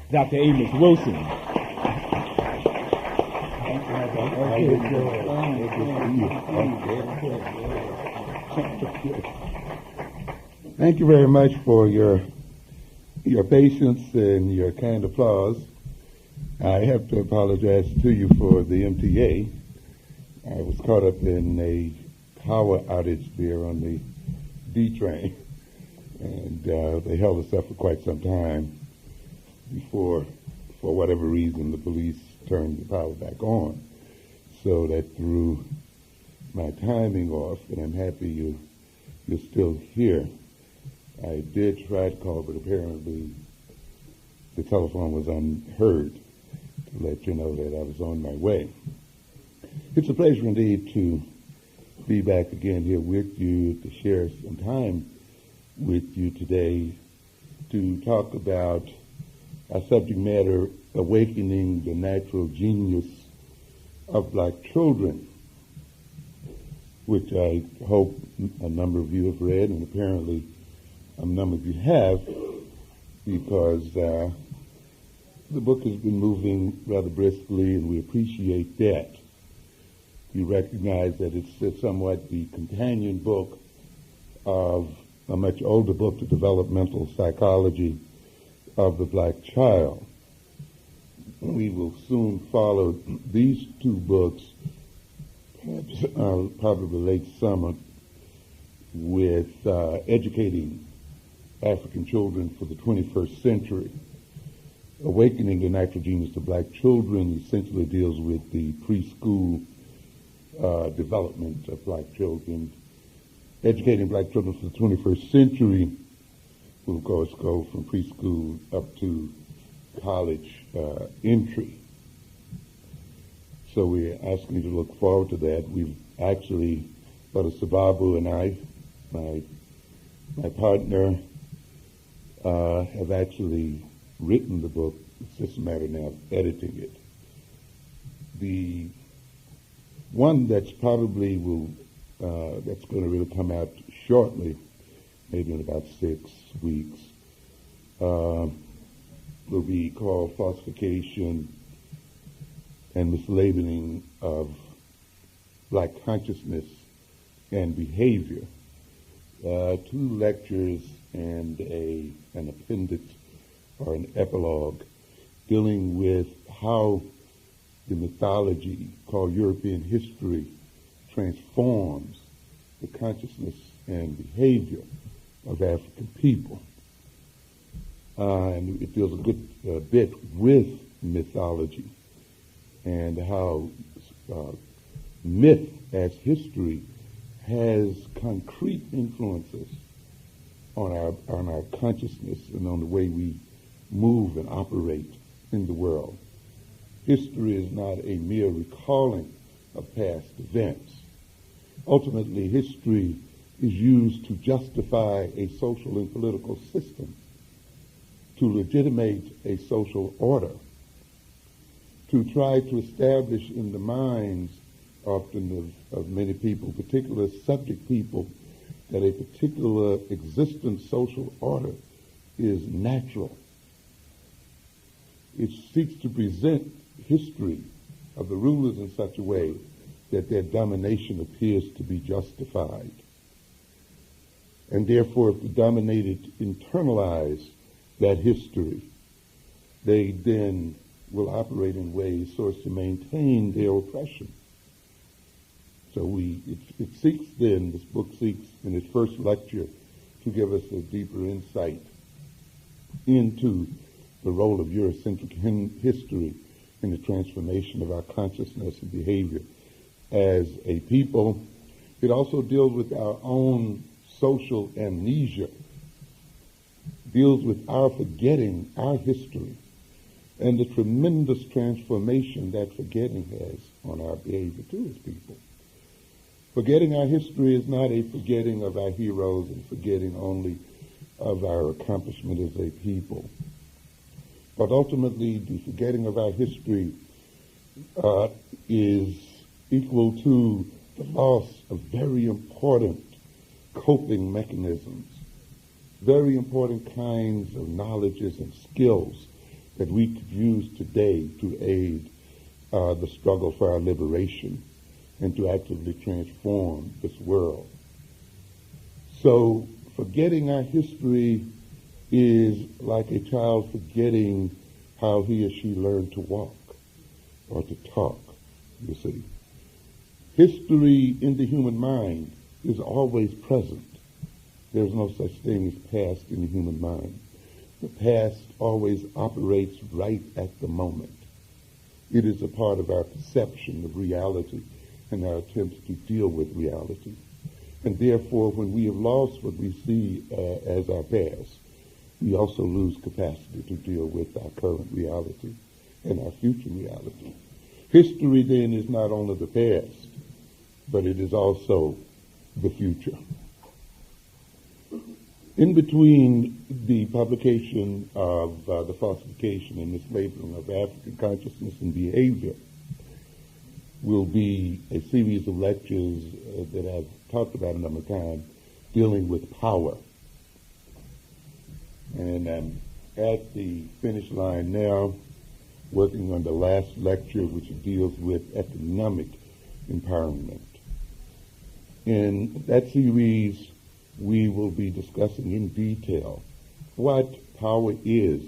Dr. Amos Wilson. Thank you very much for your patience and your kind applause. I have to apologize to you for the MTA. I was caught up in a power outage there on the D train, and they held us up for quite some time before, for whatever reason, the police turned the power back on. So that threw my timing off, and I'm happy you're still here. I did try to call, but apparently the telephone was unheard to let you know that I was on my way. It's a pleasure indeed to be back again here with you, to share some time with you today, to talk about our subject matter, awakening the natural genius of black children, which I hope a number of you have read, and apparently a number of you have, because the book has been moving rather briskly, and we appreciate that. We recognize that it's somewhat the companion book of a much older book, The Developmental Psychology of the Black Child. We will soon follow these two books, perhaps probably late summer, with Educating African Children for the 21st Century. Awakening the Natural Genius of Black Children essentially deals with the preschool development of black children. Educating Black Children for the 21st Century will, of course, go from preschool up to college entry. So we're asking you to look forward to that. We've actually, Brother Sababu and I, my partner, have actually written the book. It's just a matter now of editing it. The one that's probably that's going to really come out shortly, maybe in about 6 weeks, will be called Falsification and Mislabeling of Black Consciousness and Behavior. 2 lectures and an appendix or an epilogue dealing with how the mythology called European history transforms the consciousness and behavior of African people. And it deals a good bit with mythology and how myth as history has concrete influences on our consciousness and on the way we move and operate in the world. History is not a mere recalling of past events. Ultimately, history is used to justify a social and political system, to legitimate a social order, to try to establish in the minds often of many people, particular subject people, that a particular existent social order is natural. It seeks to present history of the rulers in such a way that their domination appears to be justified. And therefore, if the dominated internalize that history, they then will operate in ways so as to maintain their oppression. So it seeks then, this book seeks in its first lecture to give us a deeper insight into the role of Eurocentric history in the transformation of our consciousness and behavior as a people. It also deals with our own social amnesia, deals with our forgetting our history and the tremendous transformation that forgetting has on our behavior too as people. Forgetting our history is not a forgetting of our heroes and forgetting only of our accomplishment as a people. But ultimately, the forgetting of our history is equal to the loss of very important coping mechanisms, very important kinds of knowledges and skills that we could use today to aid the struggle for our liberation and to actively transform this world. So forgetting our history is like a child forgetting how he or she learned to walk or to talk, you see. History in the human mind is always present. There's no such thing as past in the human mind. The past always operates right at the moment. It is a part of our perception of reality and our attempts to deal with reality. And therefore, when we have lost what we see as our past, we also lose capacity to deal with our current reality and our future reality. History then is not only the past, but it is also the future. In between the publication of the falsification and mislabeling of African consciousness and behavior will be a series of lectures that I've talked about a number of times dealing with power. And I'm at the finish line now, working on the last lecture, which deals with economic empowerment. In that series, we will be discussing in detail what power is,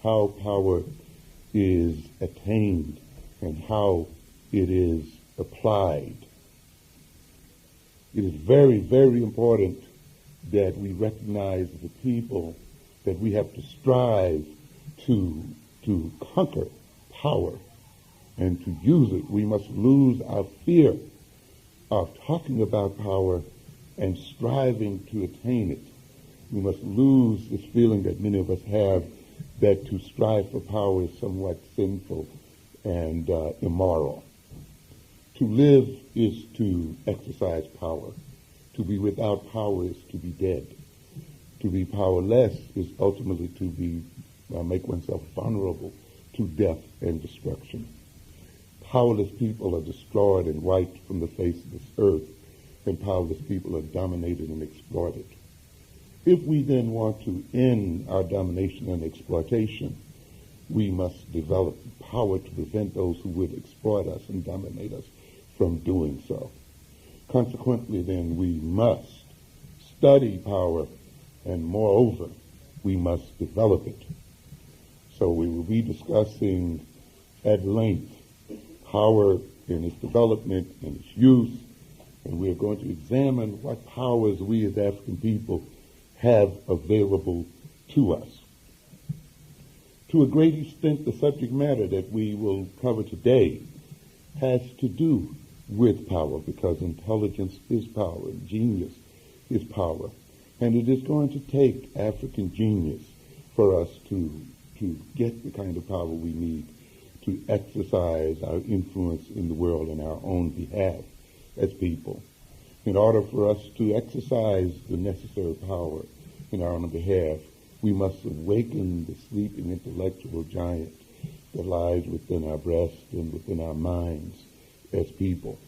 how power is attained, and how it is applied. It is very, very important that we recognize as a people that we have to strive to conquer power and to use it. We must lose our fear of talking about power and striving to attain it. We must lose this feeling that many of us have that to strive for power is somewhat sinful and immoral. To live is to exercise power. To be without power is to be dead. To be powerless is ultimately to make oneself vulnerable to death and destruction. Powerless people are destroyed and wiped from the face of this earth, and powerless people are dominated and exploited. If we then want to end our domination and exploitation, we must develop power to prevent those who would exploit us and dominate us from doing so. Consequently, then, we must study power, and moreover, we must develop it. So we will be discussing at length power in its development and its use, and we are going to examine what powers we as African people have available to us. To a great extent, the subject matter that we will cover today has to do with power, because intelligence is power, genius is power. And it is going to take African genius for us to get the kind of power we need to exercise our influence in the world on our own behalf as people. In order for us to exercise the necessary power in our own behalf, we must awaken the sleeping intellectual giant that lies within our breast and within our minds as people.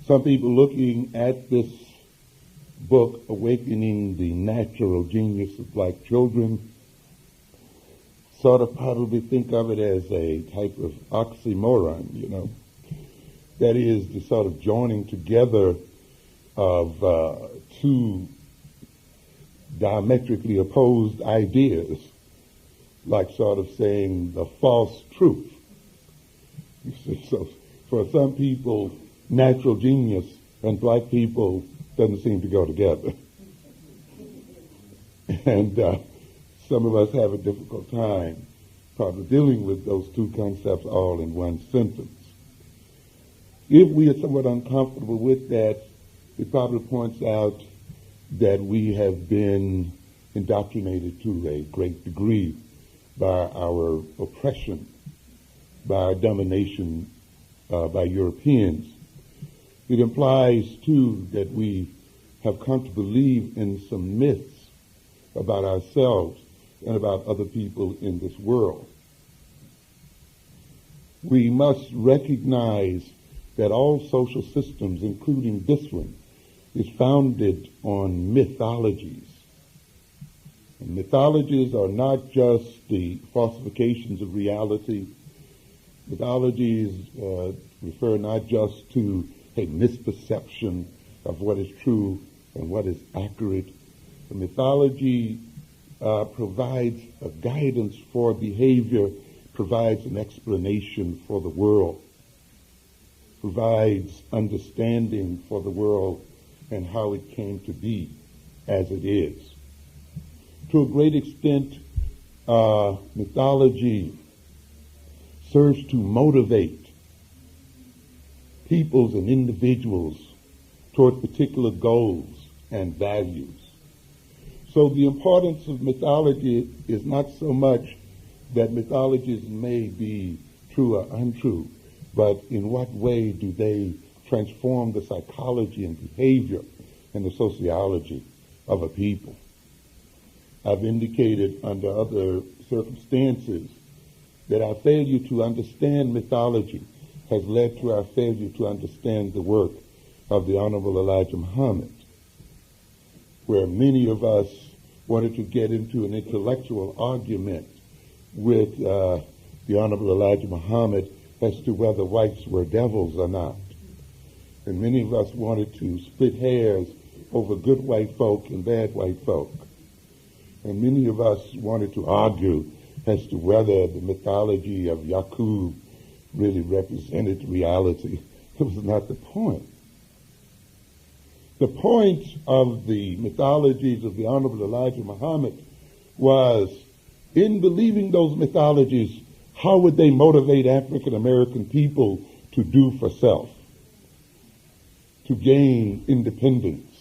Some people looking at this book, Awakening the Natural Genius of Black Children, sort of probably think of it as a type of oxymoron, you know. That is the sort of joining together of two diametrically opposed ideas, like sort of saying the false truth. You see, so for some people, natural genius and black people doesn't seem to go together. And some of us have a difficult time probably dealing with those two concepts all in one sentence. If we are somewhat uncomfortable with that, it probably points out that we have been indoctrinated to a great degree by our oppression, by our domination by Europeans. It implies, too, that we have come to believe in some myths about ourselves and about other people in this world. We must recognize that all social systems, including this one, is founded on mythologies. And mythologies are not just the falsifications of reality. Mythologies refer not just to a misperception of what is true and what is accurate. The mythology provides a guidance for behavior, provides an explanation for the world, provides understanding for the world and how it came to be as it is. To a great extent, mythology serves to motivate peoples and individuals toward particular goals and values. So the importance of mythology is not so much that mythologies may be true or untrue, but in what way do they transform the psychology and behavior and the sociology of a people. I've indicated under other circumstances that our failure to understand mythology has led to our failure to understand the work of the Honorable Elijah Muhammad, where many of us wanted to get into an intellectual argument with the Honorable Elijah Muhammad as to whether whites were devils or not. And many of us wanted to split hairs over good white folk and bad white folk. And many of us wanted to argue as to whether the mythology of Yaqub really represented reality. It was not the point. The point of the mythologies of the Honorable Elijah Muhammad was, in believing those mythologies, how would they motivate African American people to do for self, to gain independence,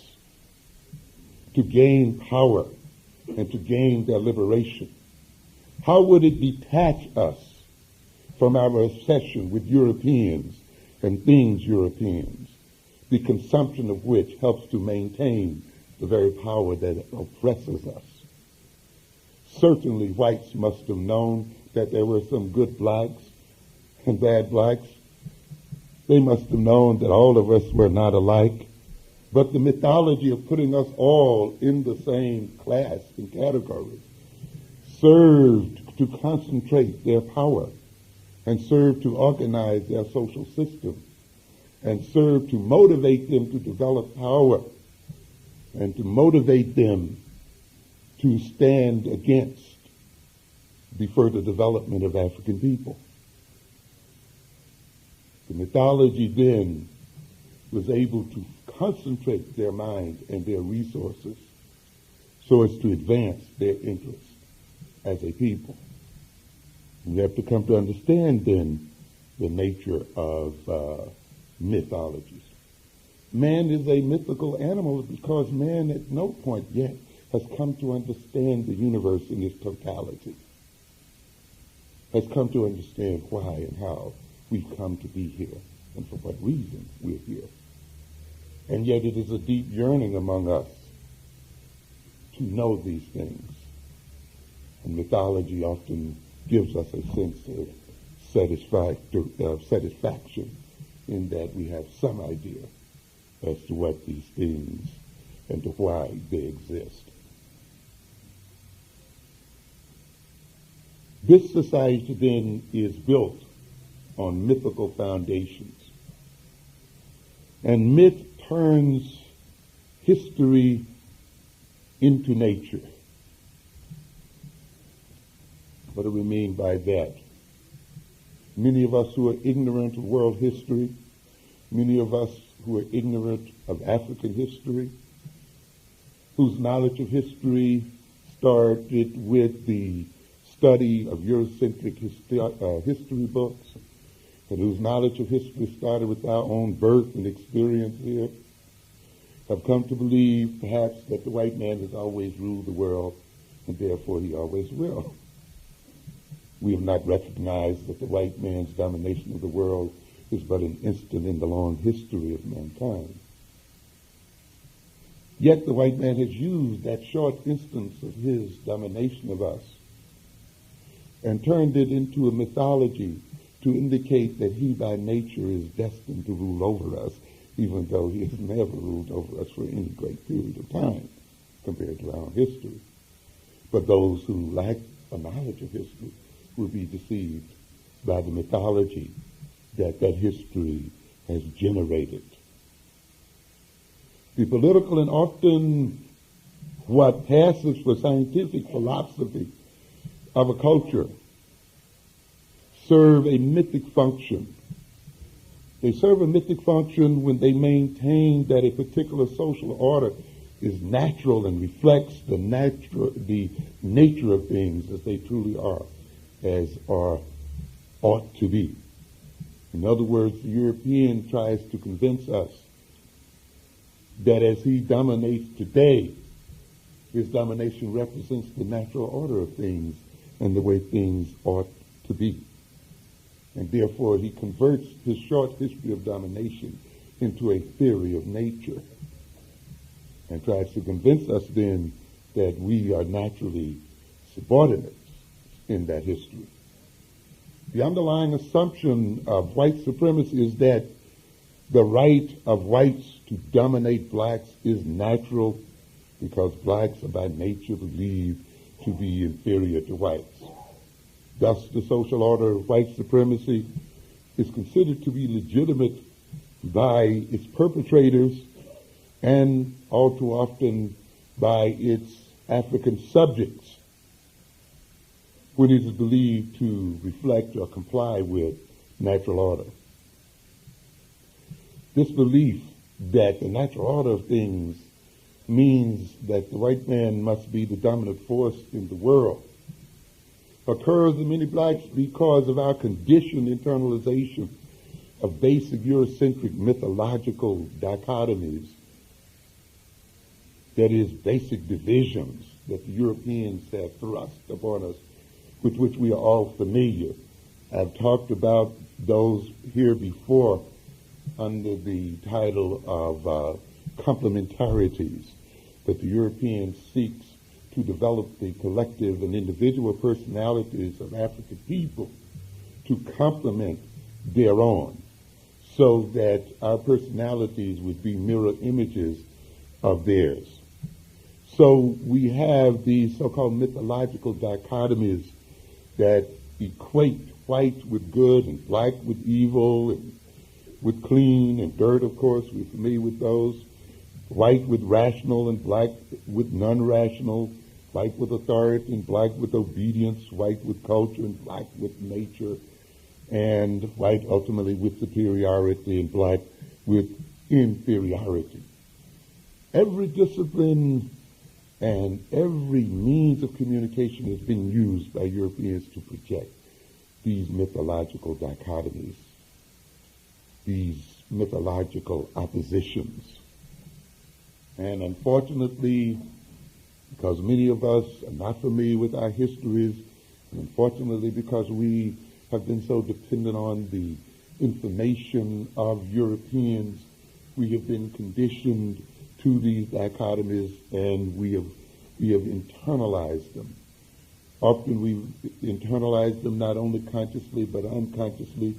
to gain power, and to gain their liberation? How would it detach us from our obsession with Europeans and things Europeans, the consumption of which helps to maintain the very power that oppresses us? Certainly whites must have known that there were some good blacks and bad blacks. They must have known that all of us were not alike. But the mythology of putting us all in the same class and category served to concentrate their power and served to organize their social system and served to motivate them to develop power and to motivate them to stand against the further development of African people. The mythology then was able to concentrate their mind and their resources so as to advance their interests as a people. We have to come to understand then the nature of mythologies. Man is a mythical animal because man at no point yet has come to understand the universe in its totality, has come to understand why and how we've come to be here and for what reason we're here. And yet it is a deep yearning among us to know these things. And mythology often gives us a sense of satisfaction in that we have some idea as to what these things and to why they exist. This society then is built on mythical foundations. And myth turns history into nature. What do we mean by that? Many of us who are ignorant of world history, many of us who are ignorant of African history, whose knowledge of history started with the study of Eurocentric history books, and whose knowledge of history started with our own birth and experience here, have come to believe perhaps that the white man has always ruled the world, and therefore he always will. We have not recognized that the white man's domination of the world is but an instant in the long history of mankind. Yet the white man has used that short instance of his domination of us and turned it into a mythology to indicate that he by nature is destined to rule over us, even though he has never ruled over us for any great period of time compared to our own history. But those who lack a knowledge of history will be deceived by the mythology that history has generated. The political and often what passes for scientific philosophy of a culture serve a mythic function. They serve a mythic function when they maintain that a particular social order is natural and reflects the nature of things as they truly are, as ought to be. In other words, the European tries to convince us that as he dominates today, his domination represents the natural order of things and the way things ought to be. And therefore, he converts his short history of domination into a theory of nature and tries to convince us then that we are naturally subordinates in that history. The underlying assumption of white supremacy is that the right of whites to dominate blacks is natural because blacks are by nature believed to be inferior to whites. Thus, the social order of white supremacy is considered to be legitimate by its perpetrators and all too often by its African subjects when it is believed to reflect or comply with natural order. This belief that the natural order of things means that the white man must be the dominant force in the world occurs in many blacks because of our conditioned internalization of basic Eurocentric mythological dichotomies, that is, basic divisions that the Europeans have thrust upon us, with which we are all familiar. I've talked about those here before under the title of complementarities, that the European seeks to develop the collective and individual personalities of African people to complement their own, so that our personalities would be mirror images of theirs. So we have these so-called mythological dichotomies that equate white with good and black with evil and with clean and dirt, of course. We're familiar with those. White with rational and black with non-rational. White with authority and black with obedience. White with culture and black with nature. And white ultimately with superiority and black with inferiority. Every discipline and every means of communication has been used by Europeans to project these mythological dichotomies, these mythological oppositions. And unfortunately, because many of us are not familiar with our histories, and unfortunately because we have been so dependent on the information of Europeans, we have been conditioned to these dichotomies, and we have internalized them. Often we've internalized them not only consciously but unconsciously,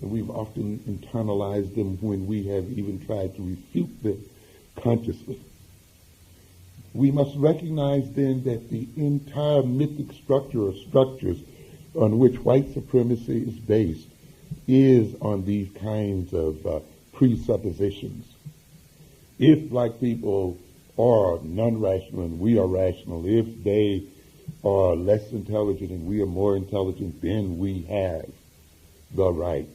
and we've often internalized them when we have even tried to refute them consciously. We must recognize then that the entire mythic structure or structures on which white supremacy is based is on these kinds of presuppositions. If black people are non-rational and we are rational, if they are less intelligent and we are more intelligent, then we have the right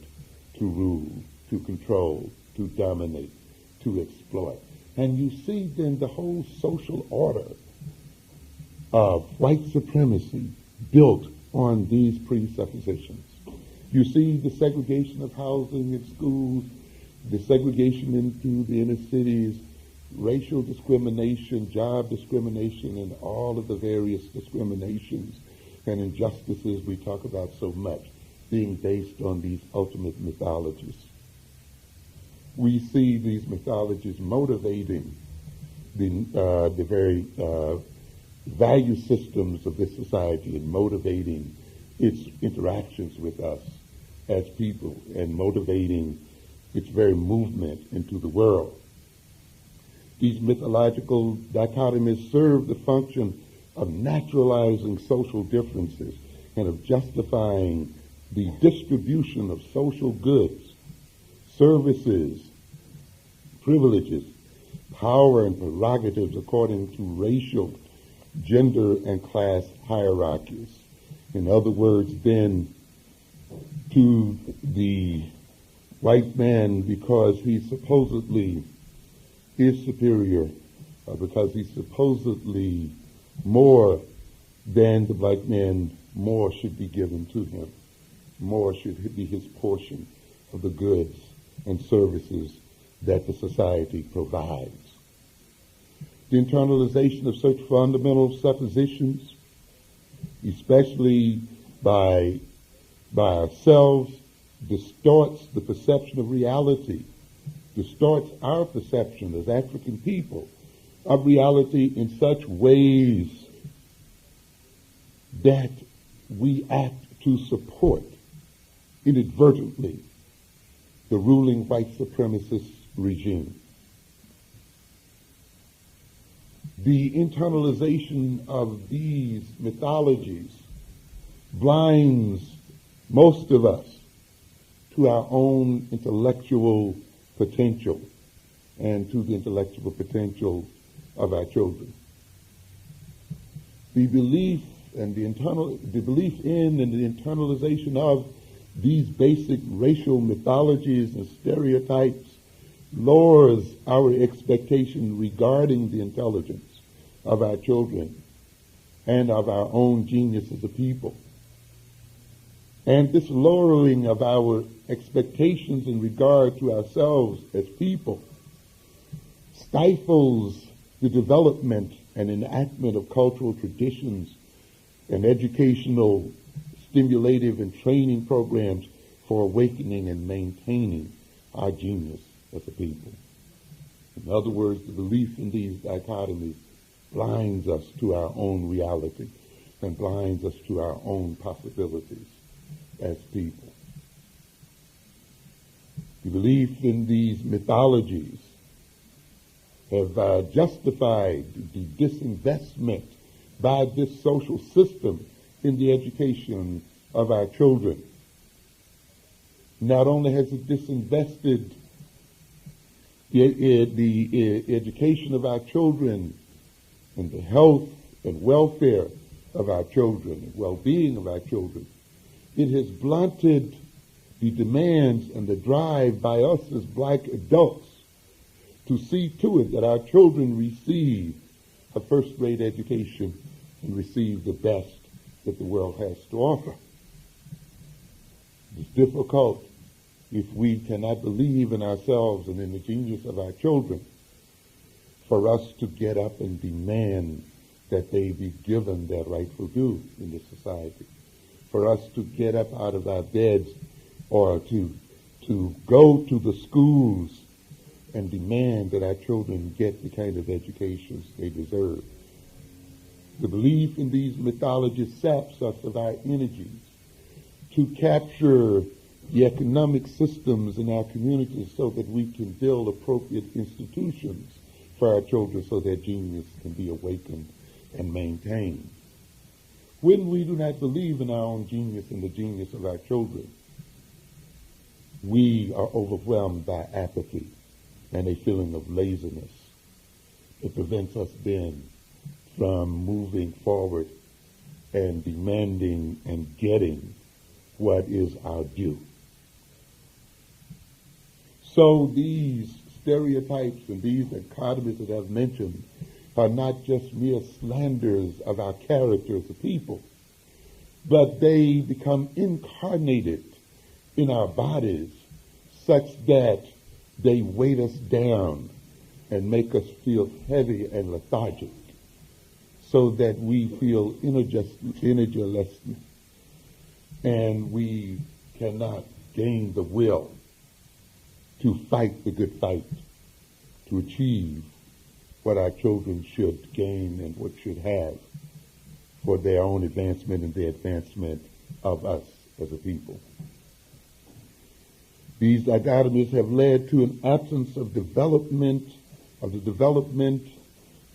to rule, to control, to dominate, to exploit. And you see then the whole social order of white supremacy built on these presuppositions. You see the segregation of housing and schools, the segregation into the inner cities, racial discrimination, job discrimination, and all of the various discriminations and injustices we talk about so much being based on these ultimate mythologies. We see these mythologies motivating the very value systems of this society and motivating its interactions with us as people and motivating its very movement into the world. These mythological dichotomies serve the function of naturalizing social differences and of justifying the distribution of social goods, services, privileges, power and prerogatives according to racial, gender, and class hierarchies. In other words, then, to the white man, because he supposedly is superior, because he's supposedly more than the black man, more should be given to him. More should be his portion of the goods and services that the society provides. The internalization of such fundamental suppositions, especially by ourselves, distorts the perception of reality, distorts our perception as African people of reality in such ways that we act to support inadvertently the ruling white supremacist regime. The internalization of these mythologies blinds most of us to our own intellectual potential and to the intellectual potential of our children. The belief in and the internalization of these basic racial mythologies and stereotypes lowers our expectation regarding the intelligence of our children and of our own genius as a people. And this lowering of our expectations in regard to ourselves as people stifles the development and enactment of cultural traditions and educational, stimulative, and training programs for awakening and maintaining our genius as a people. In other words, the belief in these dichotomies blinds us to our own reality and blinds us to our own possibilities as people. The belief in these mythologies have justified the disinvestment by this social system in the education of our children. Not only has it disinvested the education of our children and the health and welfare of our children and well-being of our children, it has blunted the demands and the drive by us as black adults to see to it that our children receive a first-rate education and receive the best that the world has to offer. It's difficult if we cannot believe in ourselves and in the genius of our children for us to get up and demand that they be given their rightful due in this society, for us to get up out of our beds or to go to the schools and demand that our children get the kind of educations they deserve. The belief in these mythologies saps us of our energies to capture the economic systems in our communities so that we can build appropriate institutions for our children so their genius can be awakened and maintained. When we do not believe in our own genius and the genius of our children, we are overwhelmed by apathy and a feeling of laziness. It prevents us then from moving forward and demanding and getting what is our due. So these stereotypes and these dichotomies that I've mentioned are not just mere slanders of our character as a people, but they become incarnated in our bodies such that they weight us down and make us feel heavy and lethargic so that we feel energyless and we cannot gain the will to fight the good fight, to achieve what our children should gain and what should have for their own advancement and the advancement of us as a people. These dichotomies have led to an absence of development, of the development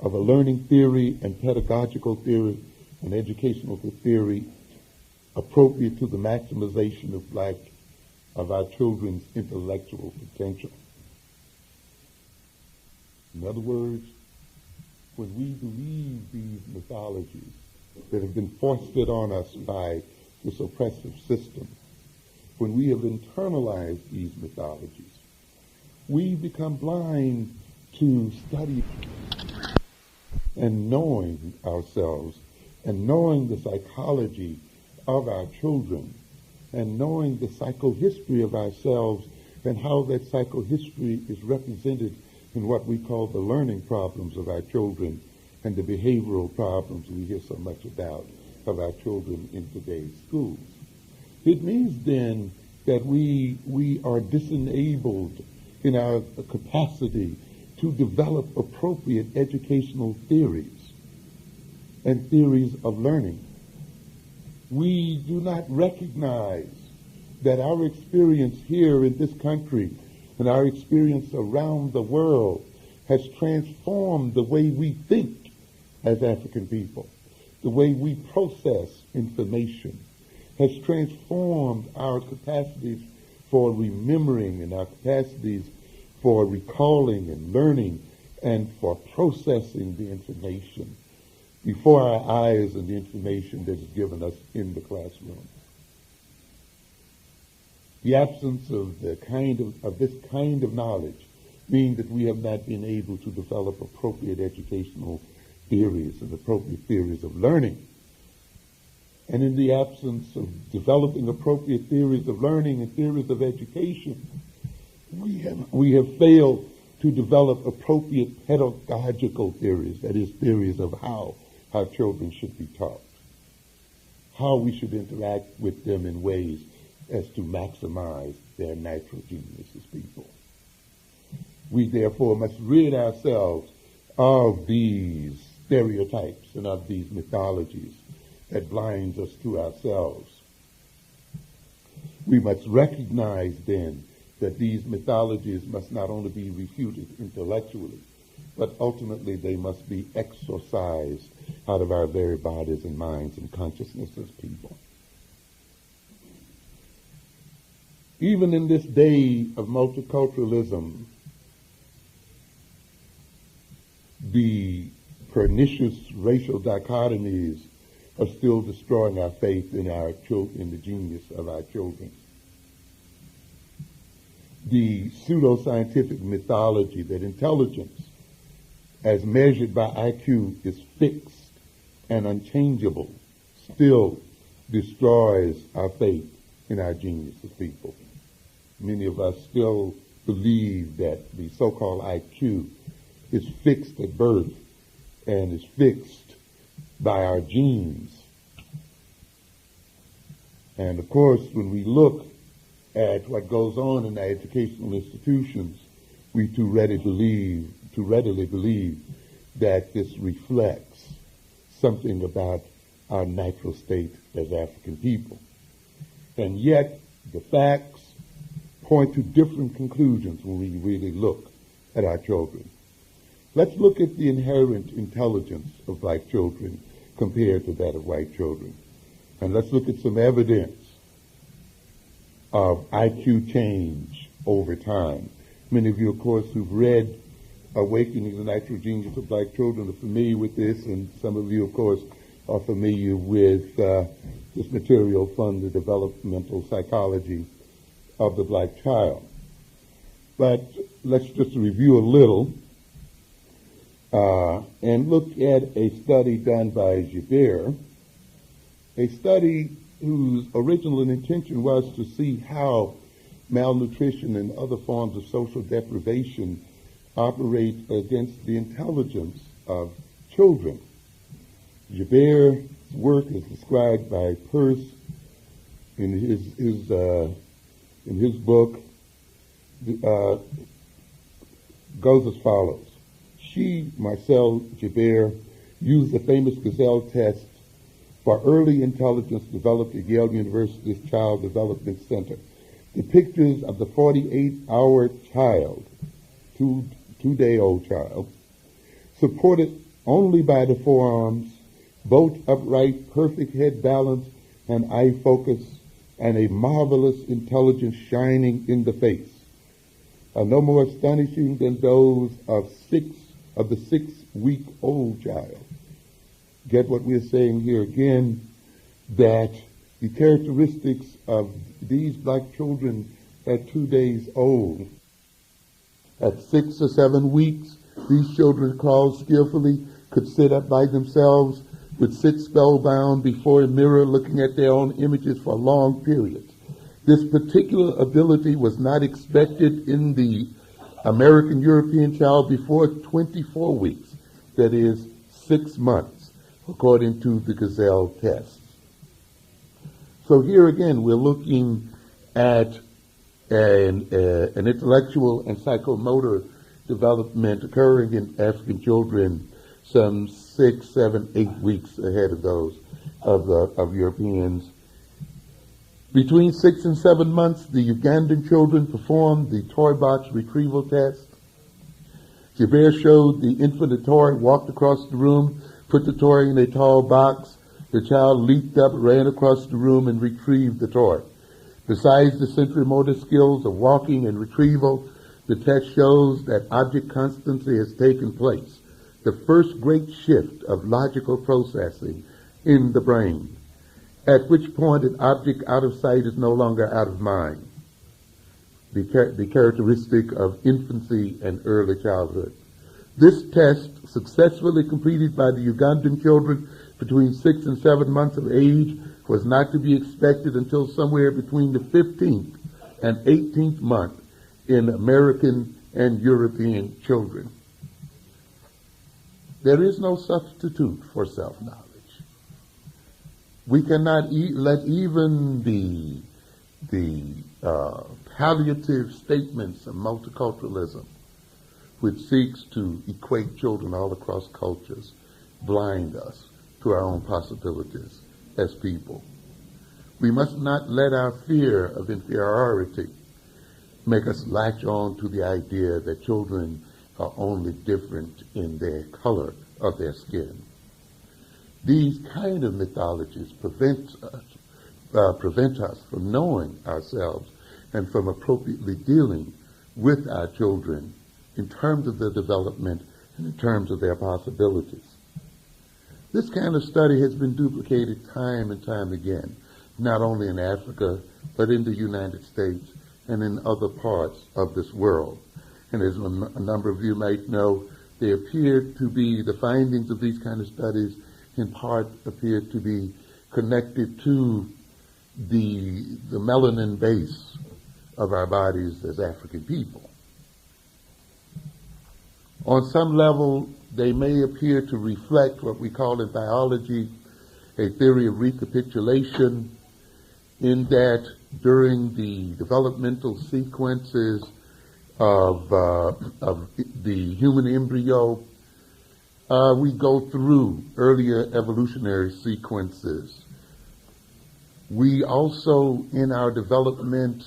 of a learning theory and pedagogical theory and educational theory appropriate to the maximization of our children's intellectual potential. In other words, when we believe these mythologies that have been foisted on us by this oppressive system, when we have internalized these mythologies, we become blind to study and knowing ourselves and knowing the psychology of our children and knowing the psychohistory of ourselves and how that psychohistory is represented in what we call the learning problems of our children and the behavioral problems we hear so much about of our children in today's schools. It means then that we are disenabled in our capacity to develop appropriate educational theories and theories of learning. We do not recognize that our experience here in this country and our experience around the world has transformed the way we think as African people, the way we process information, has transformed our capacities for remembering and our capacities for recalling and learning and for processing the information before our eyes and the information that is given us in the classroom. The absence of this kind of knowledge means that we have not been able to develop appropriate educational theories and appropriate theories of learning. And in the absence of developing appropriate theories of learning and theories of education, we have failed to develop appropriate pedagogical theories, that is, theories of how our children should be taught, how we should interact with them in ways as to maximize their natural genius as people. We therefore must rid ourselves of these stereotypes and of these mythologies that blinds us to ourselves. We must recognize then that these mythologies must not only be refuted intellectually, but ultimately they must be exorcised out of our very bodies and minds and consciousness as people. Even in this day of multiculturalism, the pernicious racial dichotomies are still destroying our faith in the genius of our children. The pseudoscientific mythology that intelligence, as measured by IQ, is fixed and unchangeable, still destroys our faith in our genius as people. Many of us still believe that the so-called IQ is fixed at birth and is fixed by our genes. And of course, when we look at what goes on in our educational institutions, we too readily believe that this reflects something about our natural state as African people. And yet, the facts point to different conclusions when we really look at our children. Let's look at the inherent intelligence of black children compared to that of white children. And let's look at some evidence of IQ change over time. Many of you, of course, who've read Awakening the Natural Genius of Black Children are familiar with this, and some of you, of course, are familiar with this material from the developmental psychology of the black child. But let's just review a little and look at a study done by Gibert, a study whose original intention was to see how malnutrition and other forms of social deprivation operate against the intelligence of children. Gibert's work is described by Peirce in his book, goes as follows. She, Marcel Gibert, used the famous Gazelle test for early intelligence developed at Yale University's Child Development Center. The pictures of the 48-hour child, two-day-old child, supported only by the forearms, both upright, perfect head balance and eye focus, and a marvelous intelligence shining in the face, are no more astonishing than those of the 6-week-old child. Get what we're saying here again, that the characteristics of these black children at 2 days old, at 6 or 7 weeks, these children crawled skillfully, could sit up by themselves, would sit spellbound before a mirror looking at their own images for long periods. This particular ability was not expected in the American European child before 24 weeks, that is 6 months, according to the Gazelle test. So here again, we're looking at an intellectual and psychomotor development occurring in African children some 6, 7, 8 weeks ahead of those of Europeans. Between 6 and 7 months, the Ugandan children performed the toy box retrieval test. Javert showed the infant a toy, walked across the room, put the toy in a tall box. The child leaped up, ran across the room, and retrieved the toy. Besides the sensory motor skills of walking and retrieval, the test shows that object constancy has taken place, the first great shift of logical processing in the brain, at which point an object out of sight is no longer out of mind, the characteristic of infancy and early childhood. This test, successfully completed by the Ugandan children between 6 and 7 months of age, was not to be expected until somewhere between the 15th and 18th month in American and European children. There is no substitute for self-knowledge. We cannot let even the palliative statements of multiculturalism, which seeks to equate children all across cultures, blind us to our own possibilities as people. We must not let our fear of inferiority make us latch on to the idea that children are only different in their color of their skin. These kind of mythologies prevent us from knowing ourselves and from appropriately dealing with our children in terms of their development and in terms of their possibilities. This kind of study has been duplicated time and time again, not only in Africa, but in the United States and in other parts of this world. And as a number of you might know, they appear to be, the findings of these kind of studies in part appear to be connected to the melanin base of our bodies as African people. On some level, they may appear to reflect what we call in biology a theory of recapitulation, in that during the developmental sequences of the human embryo, we go through earlier evolutionary sequences. We also, in our development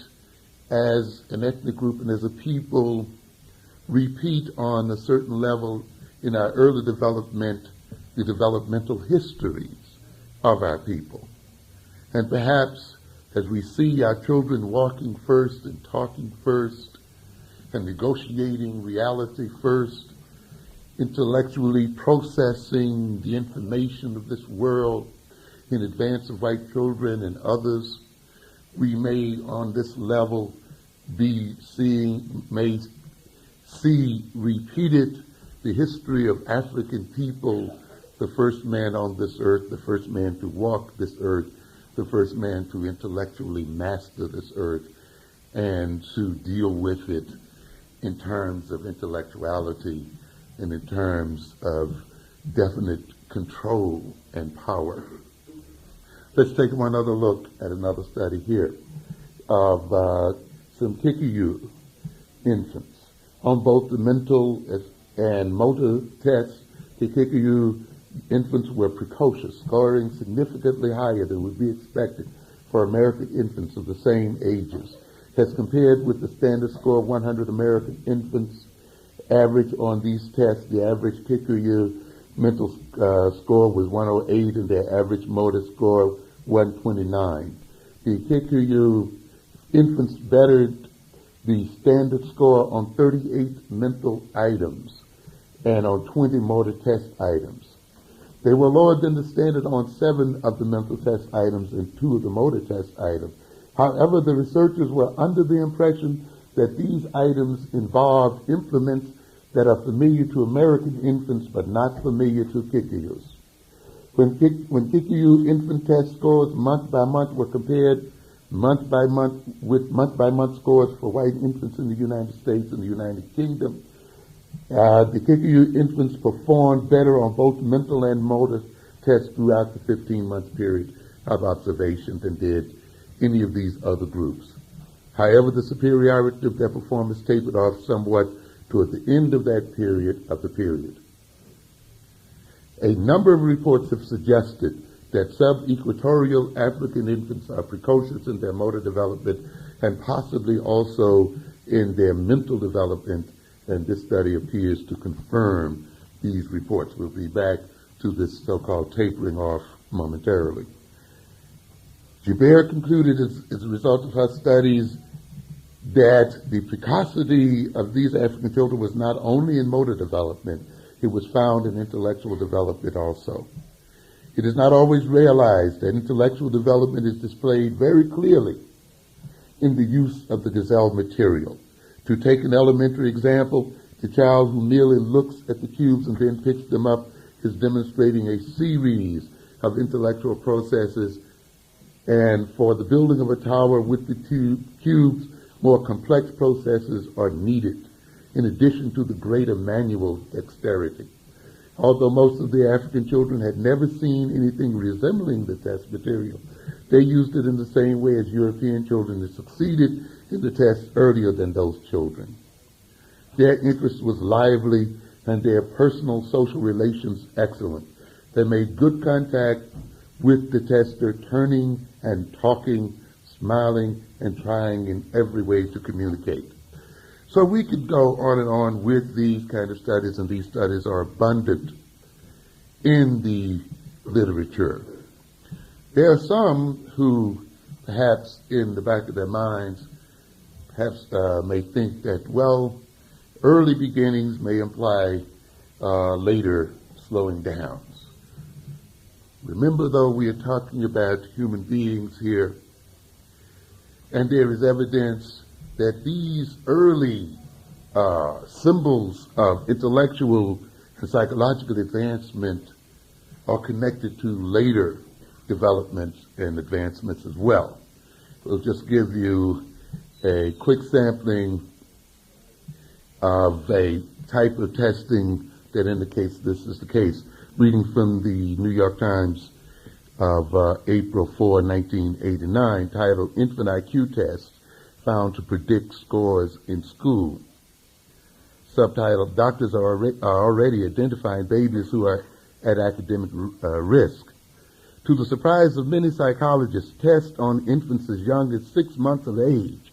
as an ethnic group and as a people, repeat on a certain level in our early development the developmental histories of our people. And perhaps as we see our children walking first and talking first and negotiating reality first, intellectually processing the information of this world in advance of white children and others, we may on this level may see repeated the history of African people, the first man on this earth, the first man to walk this earth, the first man to intellectually master this earth and to deal with it in terms of intellectuality and in terms of definite control and power. Let's take one other look at another study here of some Kikuyu infants. On both the mental and motor tests, the Kikuyu infants were precocious, scoring significantly higher than would be expected for American infants of the same ages. As compared with the standard score of 100 American infants, average on these tests, the average Kikuyu mental score was 108 and their average motor score 129. The Kikuyu infants bettered the standard score on 38 mental items and on 20 motor test items. They were lower than the standard on 7 of the mental test items and 2 of the motor test items. However, the researchers were under the impression that these items involved implements that are familiar to American infants but not familiar to Kikuyus. When Kikuyu infant test scores month by month were compared month by month with month-by-month scores for white infants in the United States and the United Kingdom, the Kikuyu infants performed better on both mental and motor tests throughout the 15-month period of observation than did any of these other groups. However, the superiority of their performance tapered off somewhat toward the end of that period A number of reports have suggested that sub-equatorial African infants are precocious in their motor development and possibly also in their mental development, and this study appears to confirm these reports. We'll be back to this so-called tapering off momentarily. Joubert concluded as a result of her studies that the precocity of these African children was not only in motor development, it was found in intellectual development also. It is not always realized that intellectual development is displayed very clearly in the use of the gazelle material. To take an elementary example, the child who merely looks at the cubes and then picks them up is demonstrating a series of intellectual processes, and for the building of a tower with the cubes, more complex processes are needed, in addition to the greater manual dexterity. Although most of the African children had never seen anything resembling the test material, they used it in the same way as European children that succeeded in the test earlier than those children. Their interest was lively and their personal social relations excellent. They made good contact with the tester, turning and talking, smiling, and trying in every way to communicate. So we could go on and on with these kind of studies, and these studies are abundant in the literature. There are some who, perhaps in the back of their minds, perhaps may think that, well, early beginnings may imply later slowing downs. Remember, though, we are talking about human beings here, and there is evidence that these early symbols of intellectual and psychological advancement are connected to later developments and advancements as well. We'll just give you a quick sampling of a type of testing that indicates this is the case. Reading from the New York Times of April 4, 1989, titled Infant IQ Test Found to Predict Scores in School. Subtitled, Doctors are already identifying babies who are at academic risk. To the surprise of many psychologists, tests on infants as young as 6 months of age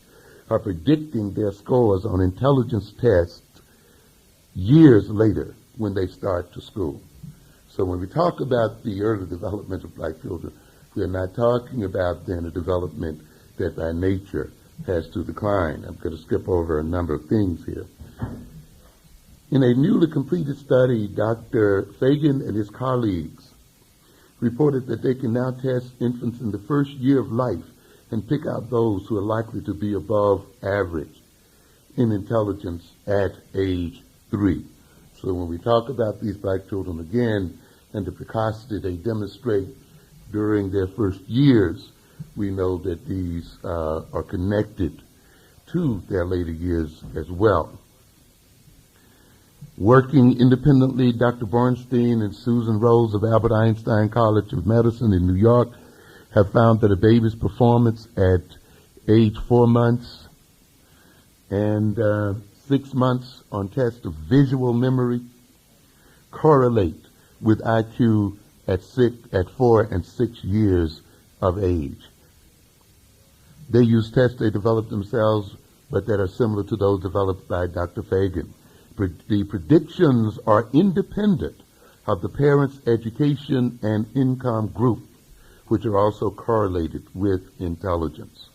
are predicting their scores on intelligence tests years later when they start to school. So when we talk about the early development of black children, we are not talking about then a development that by nature has to decline. I'm going to skip over a number of things here. In a newly completed study, Dr. Fagan and his colleagues reported that they can now test infants in the first year of life and pick out those who are likely to be above average in intelligence at age 3. So when we talk about these black children again and the precocity they demonstrate during their first years, we know that these are connected to their later years as well. Working independently, Dr. Bornstein and Susan Rose of Albert Einstein College of Medicine in New York have found that a baby's performance at age 4 months and 6 months on tests of visual memory correlate with IQ at 4 and 6 years of age. They use tests they developed themselves, but that are similar to those developed by Dr. Fagan. The predictions are independent of the parents' education and income group, which are also correlated with intelligence.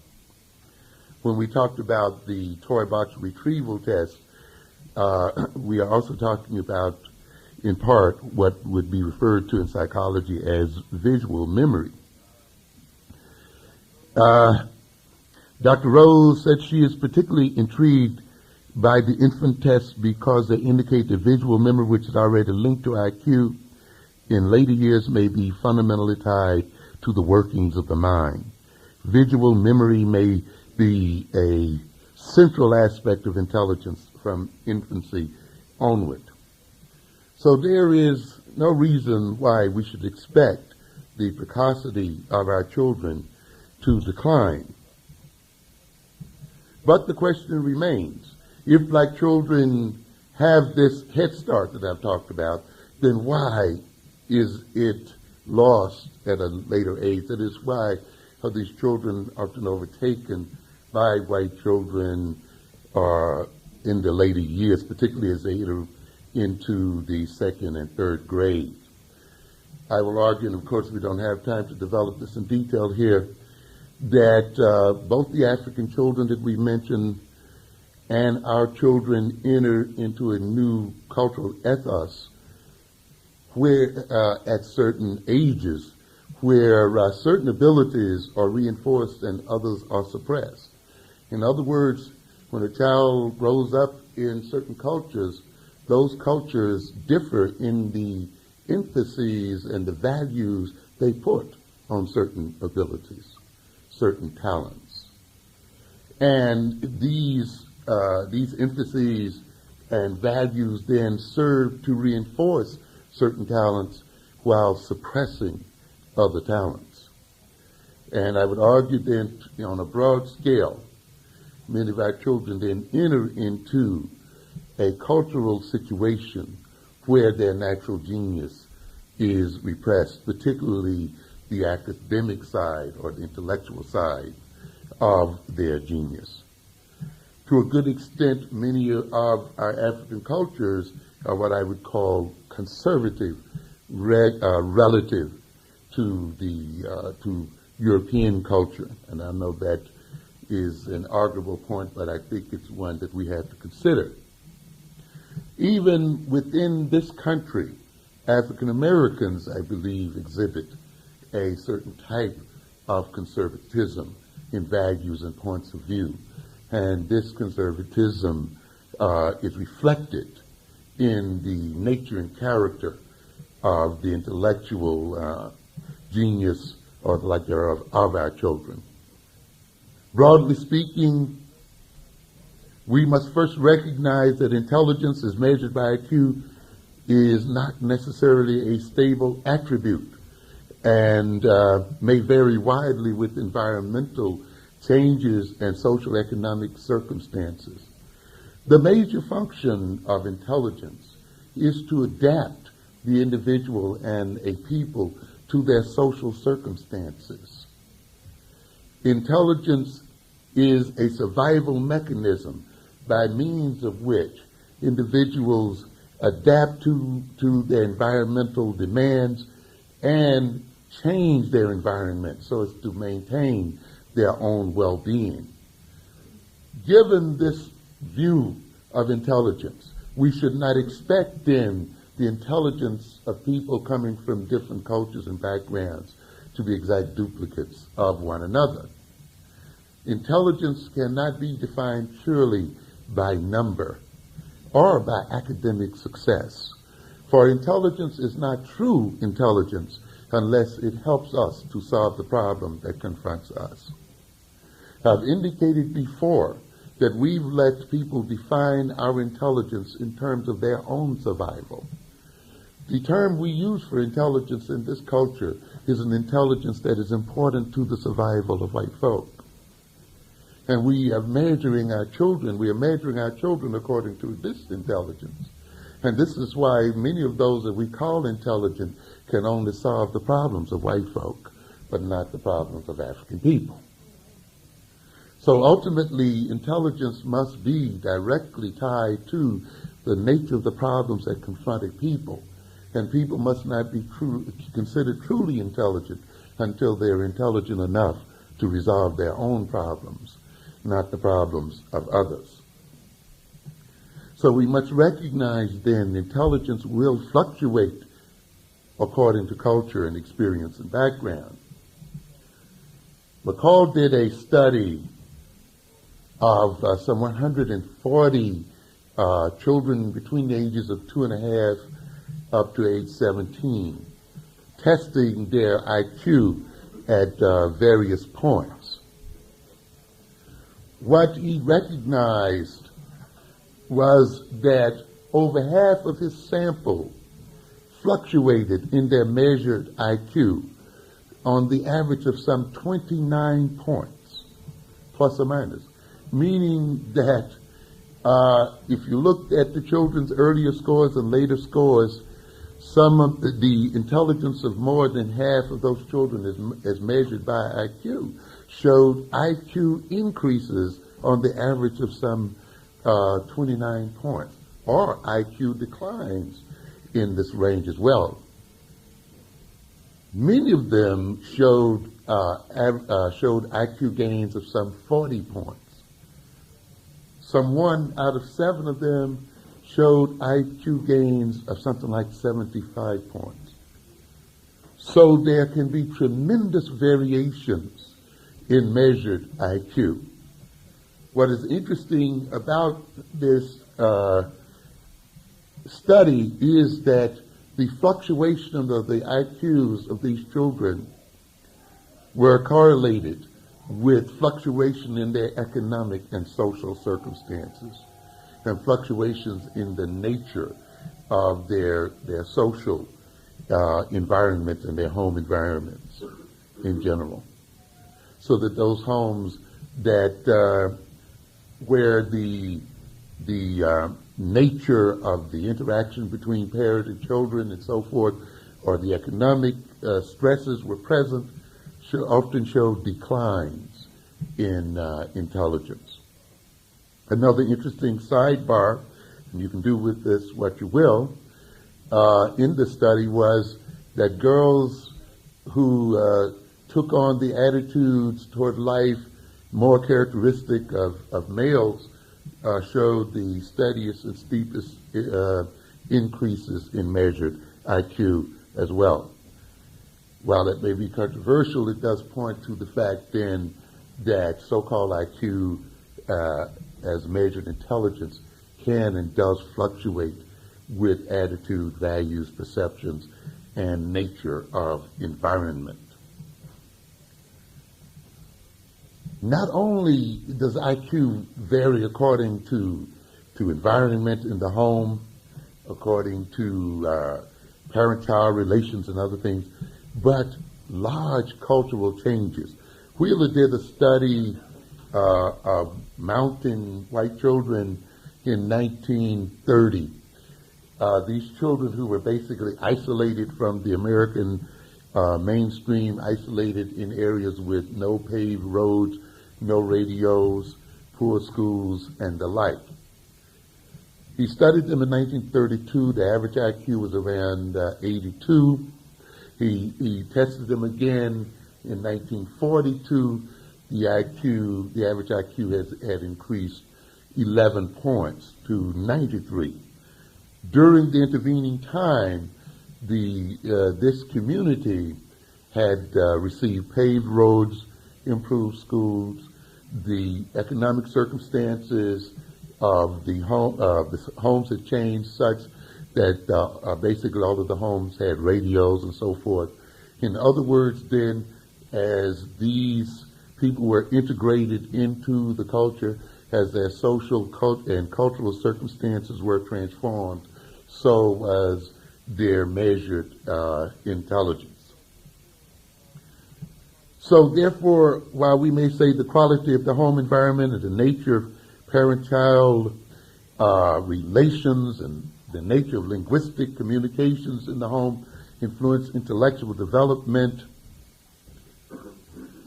When we talked about the toy box retrieval test, we are also talking about, in part, what would be referred to in psychology as visual memory. Dr. Rose said she is particularly intrigued by the infant tests because they indicate the visual memory, which is already linked to IQ, in later years may be fundamentally tied to the workings of the mind. Visual memory may be a central aspect of intelligence from infancy onward. So there is no reason why we should expect the precocity of our children to decline. But the question remains, if black children have this head start that I've talked about, then why is it lost at a later age? That is, why are these children often overtaken by white children in the later years, particularly as they enter into the second and third grade? I will argue, and of course we don't have time to develop this in detail here, that both the African children that we mentioned and our children enter into a new cultural ethos where at certain ages where certain abilities are reinforced and others are suppressed. In other words, when a child grows up in certain cultures, those cultures differ in the emphases and the values they put on certain abilities, certain talents. And these emphases and values then serve to reinforce certain talents while suppressing other talents. And I would argue then, on a broad scale, many of our children then enter into a cultural situation where their natural genius is repressed, particularly the academic side or the intellectual side of their genius. To a good extent, many of our African cultures are what I would call conservative relative to European culture. And I know that is an arguable point, but I think it's one that we have to consider. Even within this country, African Americans, I believe, exhibit a certain type of conservatism in values and points of view. And this conservatism is reflected in the nature and character of the intellectual genius or the like thereof of our children. Broadly speaking, we must first recognize that intelligence as measured by IQ is not necessarily a stable attribute and may vary widely with environmental changes and social economic circumstances. The major function of intelligence is to adapt the individual and a people to their social circumstances. Intelligence is a survival mechanism by means of which individuals adapt to their environmental demands and change their environment so as to maintain their own well-being. Given this view of intelligence, we should not expect then the intelligence of people coming from different cultures and backgrounds to be exact duplicates of one another. Intelligence cannot be defined purely by number or by academic success, for intelligence is not true intelligence unless it helps us to solve the problem that confronts us. I've indicated before that we've let people define our intelligence in terms of their own survival. The term we use for intelligence in this culture is an intelligence that is important to the survival of white folk. And we are measuring our children according to this intelligence. And this is why many of those that we call intelligent can only solve the problems of white folk, but not the problems of African people. So ultimately, intelligence must be directly tied to the nature of the problems that confront a people and people must not be considered truly intelligent until they're intelligent enough to resolve their own problems, not the problems of others. So we must recognize then intelligence will fluctuate according to culture and experience and background. McCall did a study of some 140 children between the ages of 2.5 up to age 17, testing their IQ at various points. What he recognized was that over half of his sample fluctuated in their measured IQ on the average of some 29 points, plus or minus, meaning that if you looked at the children's earlier scores and later scores, some of the intelligence of more than half of those children as measured by IQ showed IQ increases on the average of some 29 points, or IQ declines in this range as well. Many of them showed IQ gains of some 40 points. Some 1 out of 7 of them showed IQ gains of something like 75 points. So there can be tremendous variations in measured IQ. What is interesting about this study is that the fluctuation of the IQs of these children were correlated with fluctuation in their economic and social circumstances and fluctuations in the nature of their social environment and their home environments in general. So that those homes that where the nature of the interaction between parent and children and so forth, or the economic stresses were present, often show declines in intelligence. Another interesting sidebar, and you can do with this what you will, in the study was that girls who took on the attitudes toward life more characteristic of males showed the steadiest and steepest increases in measured IQ as well. While that may be controversial, it does point to the fact then that so-called IQ as measured intelligence can and does fluctuate with attitude, values, perceptions, and nature of environment. Not only does IQ vary according to environment in the home, according to parent-child relations and other things, but large cultural changes. Wheeler did a study of mountain white children in 1930. These children who were basically isolated from the American mainstream, isolated in areas with no paved roads, no radios, poor schools, and the like. He studied them in 1932. The average IQ was around 82. He tested them again in 1942. The average IQ had increased 11 points to 93. During the intervening time, this community had received paved roads, improved schools. The economic circumstances of the homes had changed such that basically all of the homes had radios and so forth. In other words, then, as these people were integrated into the culture, as their social and cultural circumstances were transformed, so was their measured intelligence. So therefore, while we may say the quality of the home environment and the nature of parent-child relations and the nature of linguistic communications in the home influence intellectual development,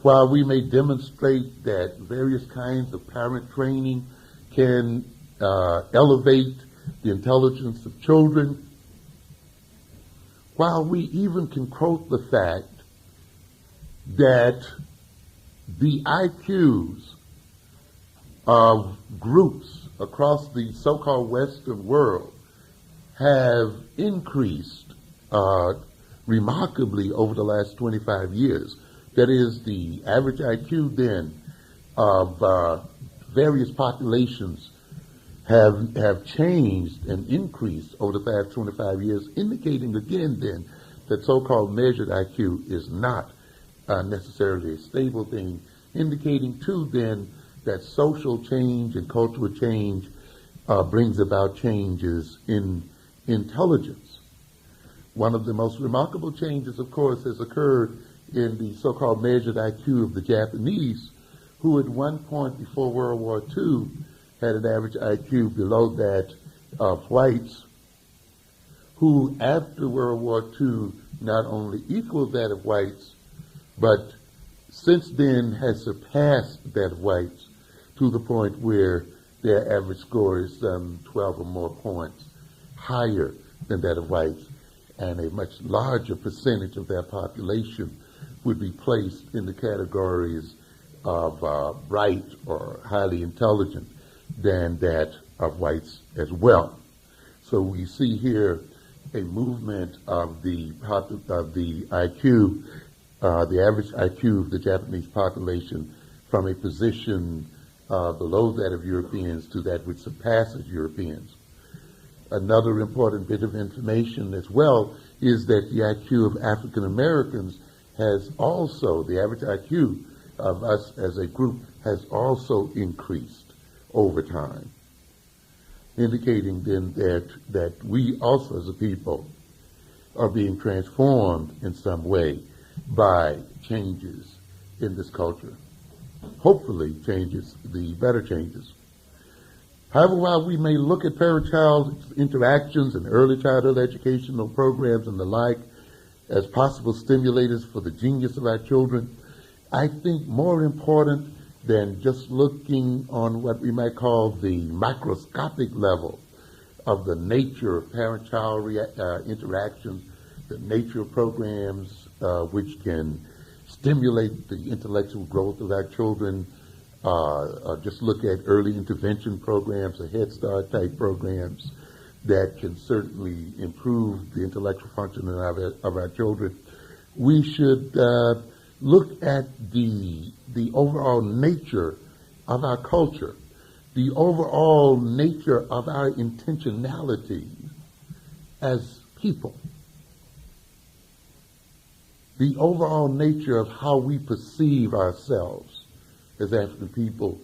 while we may demonstrate that various kinds of parent training can elevate the intelligence of children, while we even can quote the fact that the IQs of groups across the so-called Western world have increased remarkably over the last 25 years. That is, the average IQ then of various populations have changed and increased over the past 25 years, indicating again then that so-called measured IQ is not necessarily a stable thing, indicating too then that social change and cultural change brings about changes in intelligence. One of the most remarkable changes, of course, has occurred in the so-called measured IQ of the Japanese, who at one point before World War II had an average IQ below that of whites, who after World War II not only equaled that of whites, but since then has surpassed that of whites to the point where their average score is 12 or more points higher than that of whites, and a much larger percentage of their population would be placed in the categories of bright or highly intelligent than that of whites as well. So we see here a movement of the IQ, the average IQ of the Japanese population, from a position below that of Europeans to that which surpasses Europeans. Another important bit of information as well is that the IQ of African Americans has also, the average IQ of us as a group has also increased over time, indicating then that we also as a people are being transformed in some way by changes in this culture. Hopefully changes, the better changes. However, while we may look at parent-child interactions and early childhood educational programs and the like as possible stimulators for the genius of our children, I think more important than just looking on what we might call the microscopic level of the nature of parent-child interactions, the nature of programs which can stimulate the intellectual growth of our children, just look at early intervention programs, the Head Start type programs that can certainly improve the intellectual functioning of our children. We should look at the overall nature of our culture, the overall nature of our intentionality as people, the overall nature of how we perceive ourselves as African people.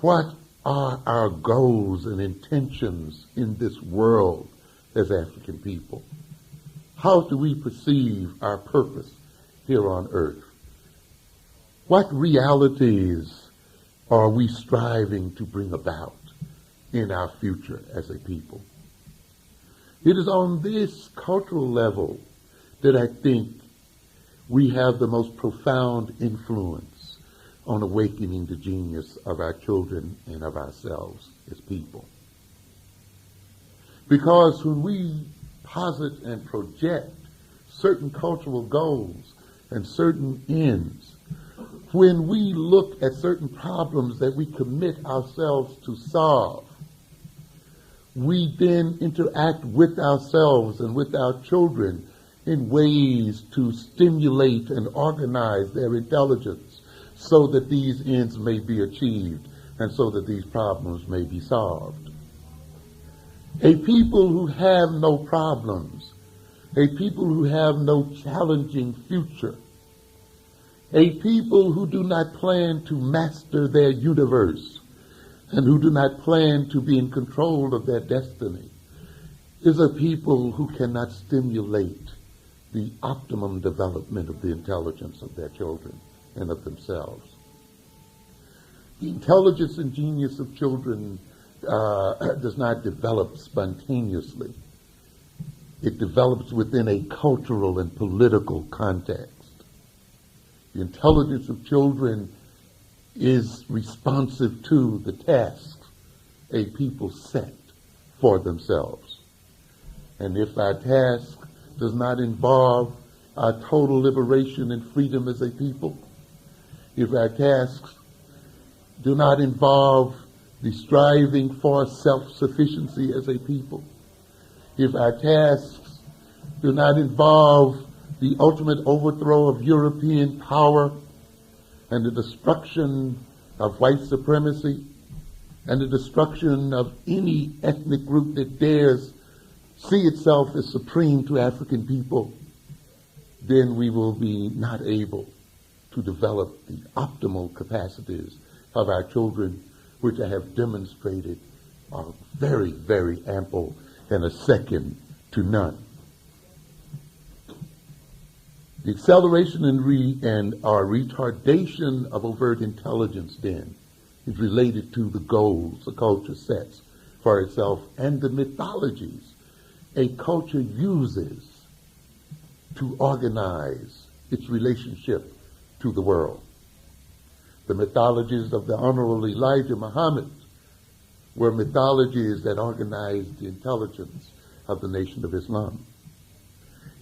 What are our goals and intentions in this world as African people? How do we perceive our purpose here on earth? What realities are we striving to bring about in our future as a people? It is on this cultural level that I think we have the most profound influence on awakening the genius of our children and of ourselves as people. Because when we posit and project certain cultural goals and certain ends, when we look at certain problems that we commit ourselves to solve, we then interact with ourselves and with our children in ways to stimulate and organize their intelligence so that these ends may be achieved and so that these problems may be solved. A people who have no problems, a people who have no challenging future, a people who do not plan to master their universe and who do not plan to be in control of their destiny, is a people who cannot stimulate the optimum development of the intelligence of their children and of themselves. The intelligence and genius of children does not develop spontaneously. It develops within a cultural and political context. The intelligence of children is responsive to the tasks a people set for themselves. And if our task does not involve our total liberation and freedom as a people, if our tasks do not involve the striving for self-sufficiency as a people, if our tasks do not involve the ultimate overthrow of European power and the destruction of white supremacy and the destruction of any ethnic group that dares see itself as supreme to African people, then we will be not able to develop the optimal capacities of our children, which I have demonstrated are very, very ample and a second to none. The acceleration and our retardation of overt intelligence, then, is related to the goals the culture sets for itself and the mythologies a culture uses to organize its relationship to the world. The mythologies of the Honorable Elijah Muhammad were mythologies that organized the intelligence of the Nation of Islam.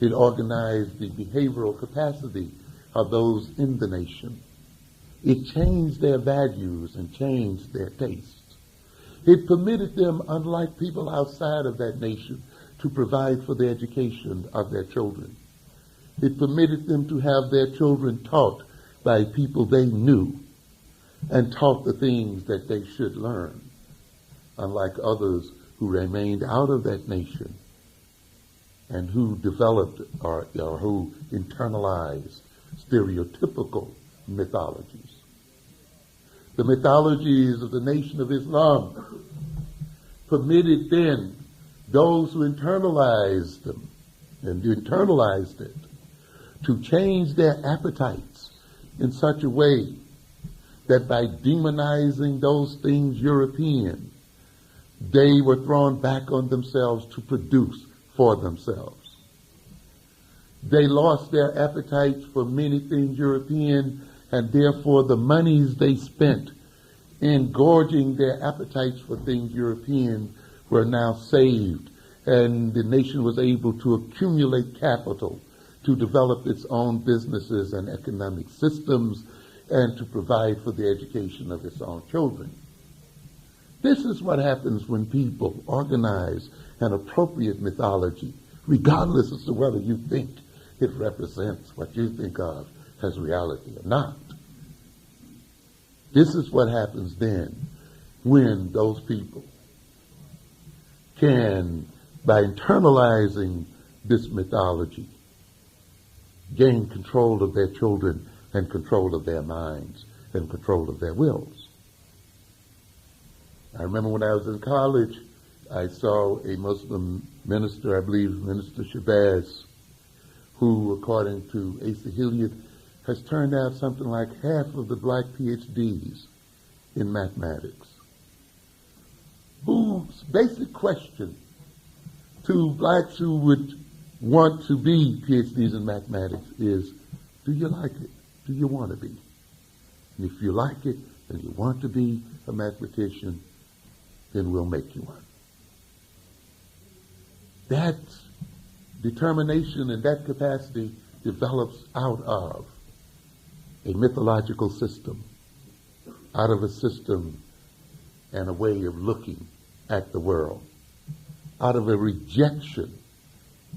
It organized the behavioral capacity of those in the nation. It changed their values and changed their tastes. It permitted them, unlike people outside of that nation, to provide for the education of their children. It permitted them to have their children taught by people they knew and taught the things that they should learn, unlike others who remained out of that nation and who developed or who internalized stereotypical mythologies. The mythologies of the Nation of Islam permitted then those who internalized them and internalized it to change their appetites in such a way that by demonizing those things European, they were thrown back on themselves to produce for themselves. They lost their appetites for many things European, and therefore the monies they spent in gorging their appetites for things European were now saved, and the nation was able to accumulate capital to develop its own businesses and economic systems and to provide for the education of its own children. This is what happens when people organize an appropriate mythology, regardless as to whether you think it represents what you think of as reality or not. This is what happens then when those people can, by internalizing this mythology, gain control of their children and control of their minds and control of their wills. I remember when I was in college, I saw a Muslim minister, I believe Minister Shabazz, who, according to Asa Hilliard, has turned out something like half of the black PhDs in mathematics, whose basic question to blacks who would want to be PhDs in mathematics is, do you like it? Do you want to be? And if you like it and you want to be a mathematician, then we'll make you one. That determination and that capacity develops out of a mythological system, out of a system and a way of looking at the world, out of a rejection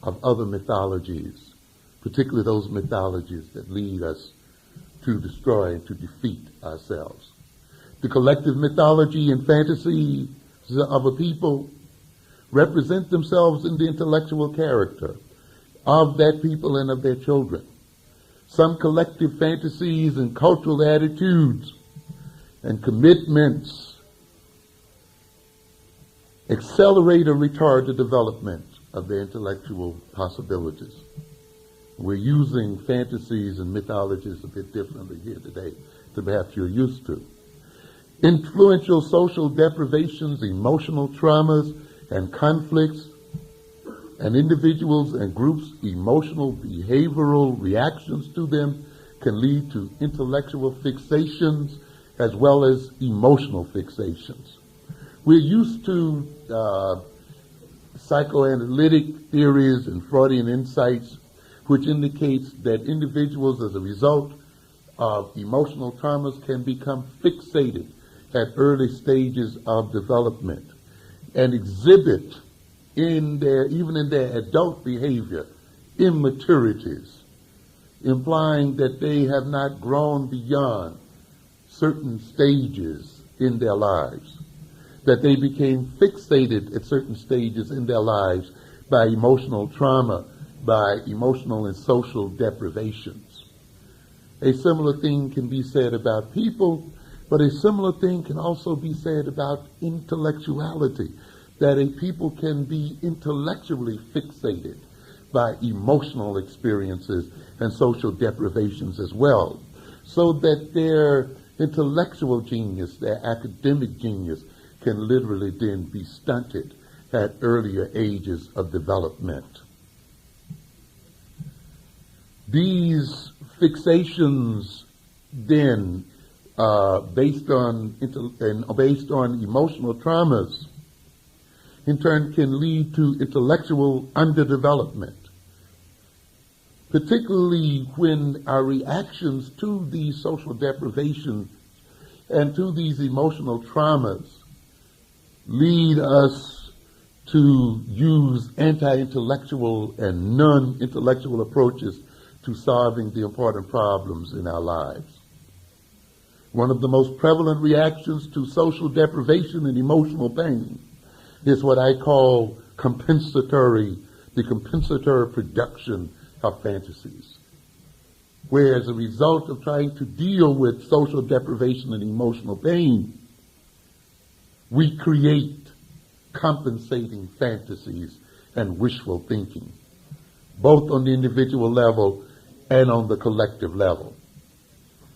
of other mythologies, particularly those mythologies that lead us to destroy and to defeat ourselves. The collective mythology and fantasies of a people represent themselves in the intellectual character of that people and of their children. Some collective fantasies and cultural attitudes and commitments accelerate or retard the development of their intellectual possibilities. We're using fantasies and mythologies a bit differently here today than perhaps you're used to. Influential social deprivations, emotional traumas, and conflicts, and individuals and groups' emotional behavioral reactions to them can lead to intellectual fixations as well as emotional fixations. We're used to psychoanalytic theories and Freudian insights, which indicates that individuals, as a result of emotional traumas, can become fixated at early stages of development and exhibit even in their adult behavior, immaturities, implying that they have not grown beyond certain stages in their lives, that they became fixated at certain stages in their lives by emotional trauma, by emotional and social deprivations. A similar thing can be said about people, but a similar thing can also be said about intellectuality, that a people can be intellectually fixated by emotional experiences and social deprivations as well, so that their intellectual genius, their academic genius, can literally then be stunted at earlier ages of development. These fixations then, based on emotional traumas, in turn can lead to intellectual underdevelopment, particularly when our reactions to these social deprivations and to these emotional traumas lead us to use anti-intellectual and non-intellectual approaches to solving the important problems in our lives. One of the most prevalent reactions to social deprivation and emotional pain is what I call the compensatory production of fantasies, where as a result of trying to deal with social deprivation and emotional pain, we create compensating fantasies and wishful thinking, both on the individual level and on the collective level.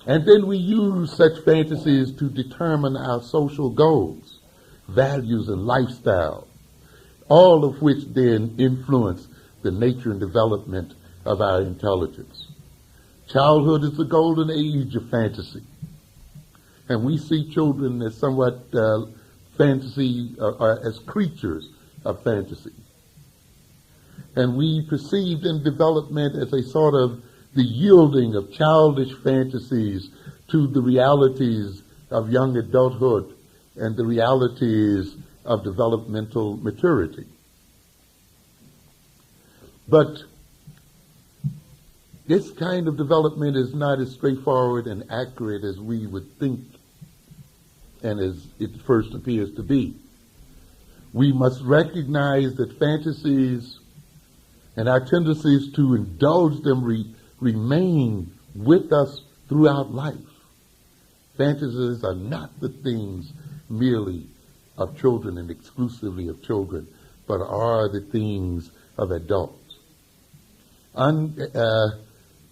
And then we use such fantasies to determine our social goals, values, and lifestyle, all of which then influence the nature and development of our intelligence. Childhood is the golden age of fantasy, and we see children as somewhat as creatures of fantasy. And we perceived in development as a sort of the yielding of childish fantasies to the realities of young adulthood and the realities of developmental maturity. But this kind of development is not as straightforward and accurate as we would think and as it first appears to be. We must recognize that fantasies and our tendencies to indulge them remain with us throughout life. Fantasies are not the things merely of children and exclusively of children, but are the things of adults.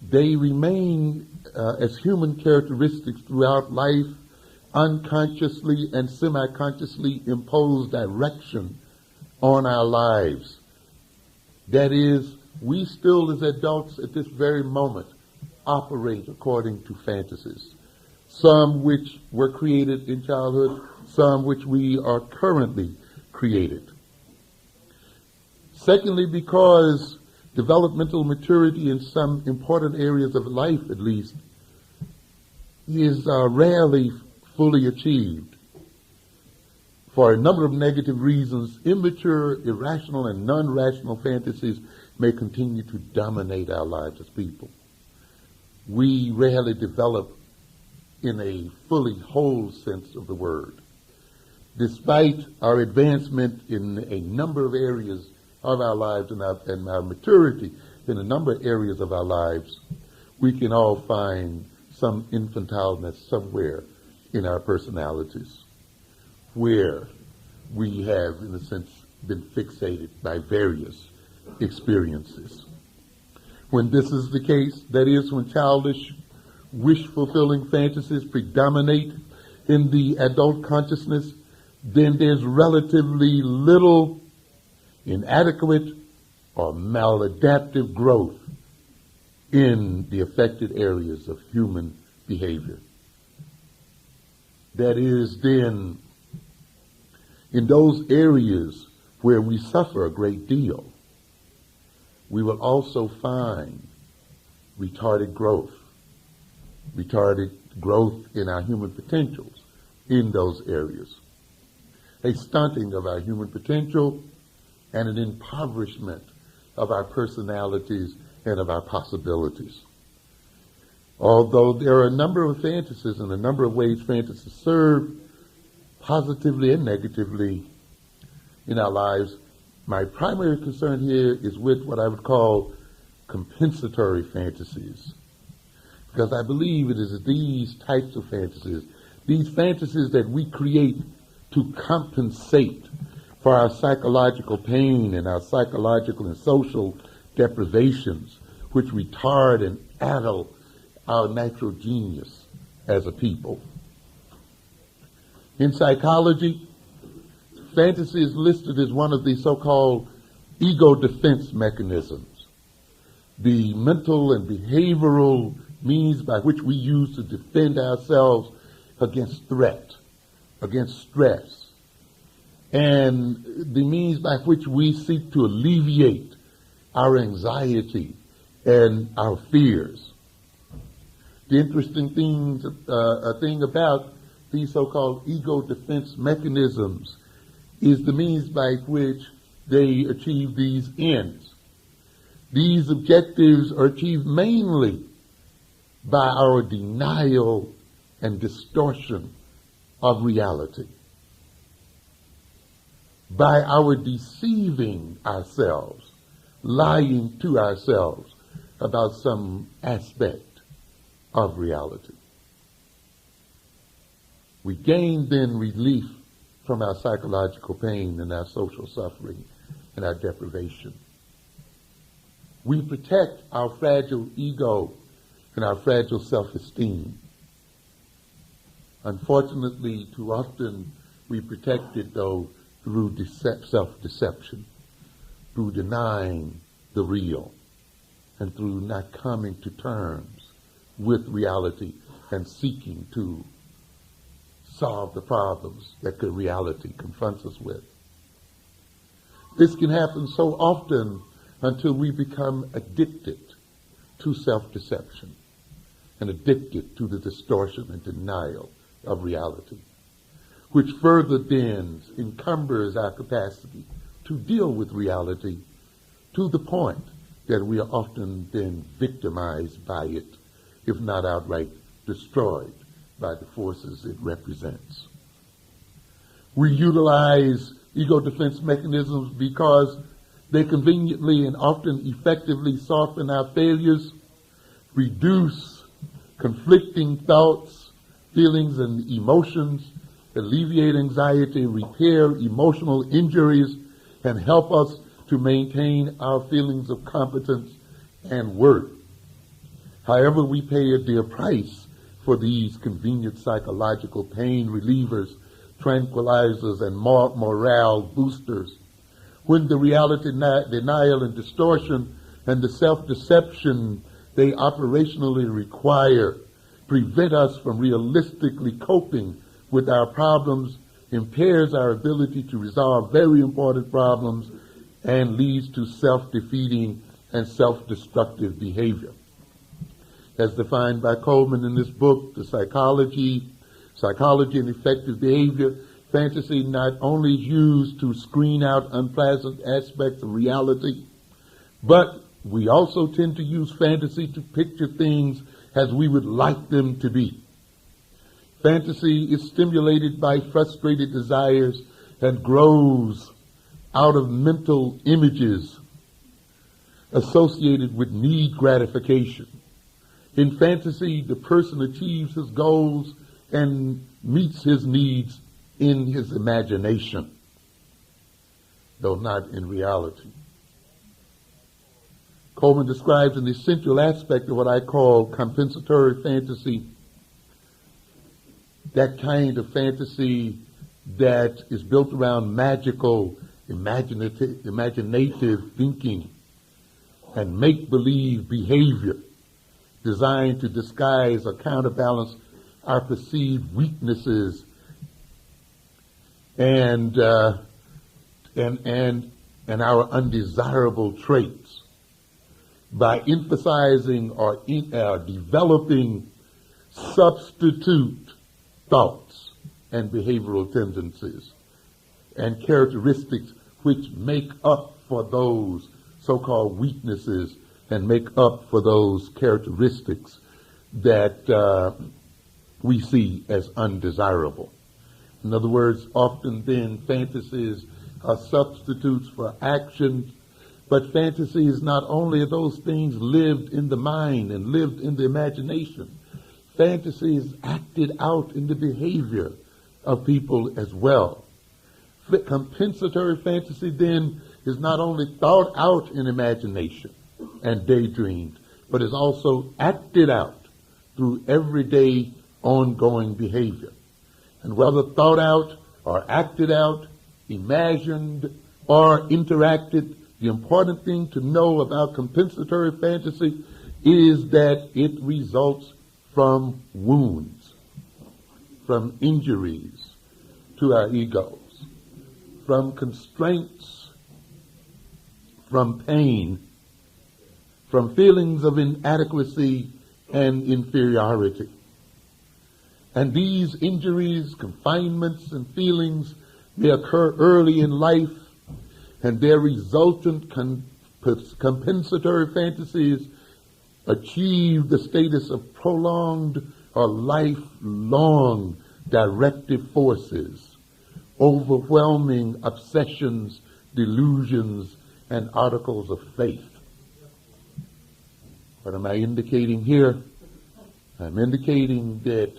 They remain as human characteristics throughout life, unconsciously and semi-consciously impose direction on our lives. That is, we still as adults at this very moment operate according to fantasies, some which were created in childhood, some which we are currently created. Secondly, because developmental maturity in some important areas of life, at least, is rarely fully achieved. For a number of negative reasons, immature, irrational, and non-rational fantasies may continue to dominate our lives as people. We rarely develop in a fully whole sense of the word. Despite our advancement in a number of areas of our lives and our maturity in a number of areas of our lives, we can all find some infantileness somewhere in our personalities, where we have, in a sense, been fixated by various experiences. When this is the case, that is, when childish, wish-fulfilling fantasies predominate in the adult consciousness, then there's relatively little inadequate or maladaptive growth in the affected areas of human behavior. That is, then, in those areas where we suffer a great deal, we will also find retarded growth in our human potentials in those areas, a stunting of our human potential and an impoverishment of our personalities and of our possibilities. Although there are a number of fantasies and a number of ways fantasies serve positively and negatively in our lives, my primary concern here is with what I would call compensatory fantasies. Because I believe it is these types of fantasies, these fantasies that we create to compensate for our psychological pain and our psychological and social deprivations, which retard and addle our natural genius as a people. In psychology, fantasy is listed as one of the so-called ego defense mechanisms, the mental and behavioral means by which we use to defend ourselves against threat, against stress, and the means by which we seek to alleviate our anxiety and our fears. The interesting thing about these so-called ego defense mechanisms is the means by which they achieve these ends. These objectives are achieved mainly by our denial and distortion of reality, by our deceiving ourselves, lying to ourselves about some aspect of reality. We gain then relief from our psychological pain and our social suffering and our deprivation. We protect our fragile ego and our fragile self-esteem. Unfortunately, too often we protect it, though, through self-deception, through denying the real, and through not coming to terms with reality and seeking to solve the problems that the reality confronts us with. This can happen so often until we become addicted to self-deception and addicted to the distortion and denial of reality, which further then encumbers our capacity to deal with reality to the point that we are often then victimized by it, if not outright destroyed by the forces it represents. We utilize ego defense mechanisms because they conveniently and often effectively soften our failures, reduce conflicting thoughts, feelings, and emotions, alleviate anxiety, repair emotional injuries, and help us to maintain our feelings of competence and worth. However, we pay a dear price for these convenient psychological pain relievers, tranquilizers, and morale boosters, when the reality denial and distortion and the self-deception they operationally require prevent us from realistically coping with our problems, impairs our ability to resolve very important problems, and leads to self-defeating and self-destructive behavior. As defined by Coleman in this book, The Psychology and Effective Behavior, fantasy not only is used to screen out unpleasant aspects of reality, but we also tend to use fantasy to picture things as we would like them to be. Fantasy is stimulated by frustrated desires and grows out of mental images associated with need gratification. In fantasy, the person achieves his goals and meets his needs in his imagination, though not in reality. Coleman describes an essential aspect of what I call compensatory fantasy, that kind of fantasy that is built around magical, imaginative thinking and make-believe behavior designed to disguise or counterbalance our perceived weaknesses and and our undesirable traits by emphasizing or developing substitute thoughts and behavioral tendencies and characteristics which make up for those so-called weaknesses and make up for those characteristics that we see as undesirable. In other words, often then fantasies are substitutes for actions, but fantasies not only are those things lived in the mind and lived in the imagination, fantasies acted out in the behavior of people as well. Compensatory fantasy then is not only thought out in imagination and daydreamed, but is also acted out through everyday ongoing behavior. And whether thought out or acted out, imagined or interacted, the important thing to know about compensatory fantasy is that it results from wounds, from injuries to our egos, from constraints, from pain, from feelings of inadequacy and inferiority. And these injuries, confinements, and feelings may occur early in life, and their resultant compensatory fantasies achieve the status of prolonged or lifelong directive forces, overwhelming obsessions, delusions, and articles of faith. What am I indicating here? I'm indicating that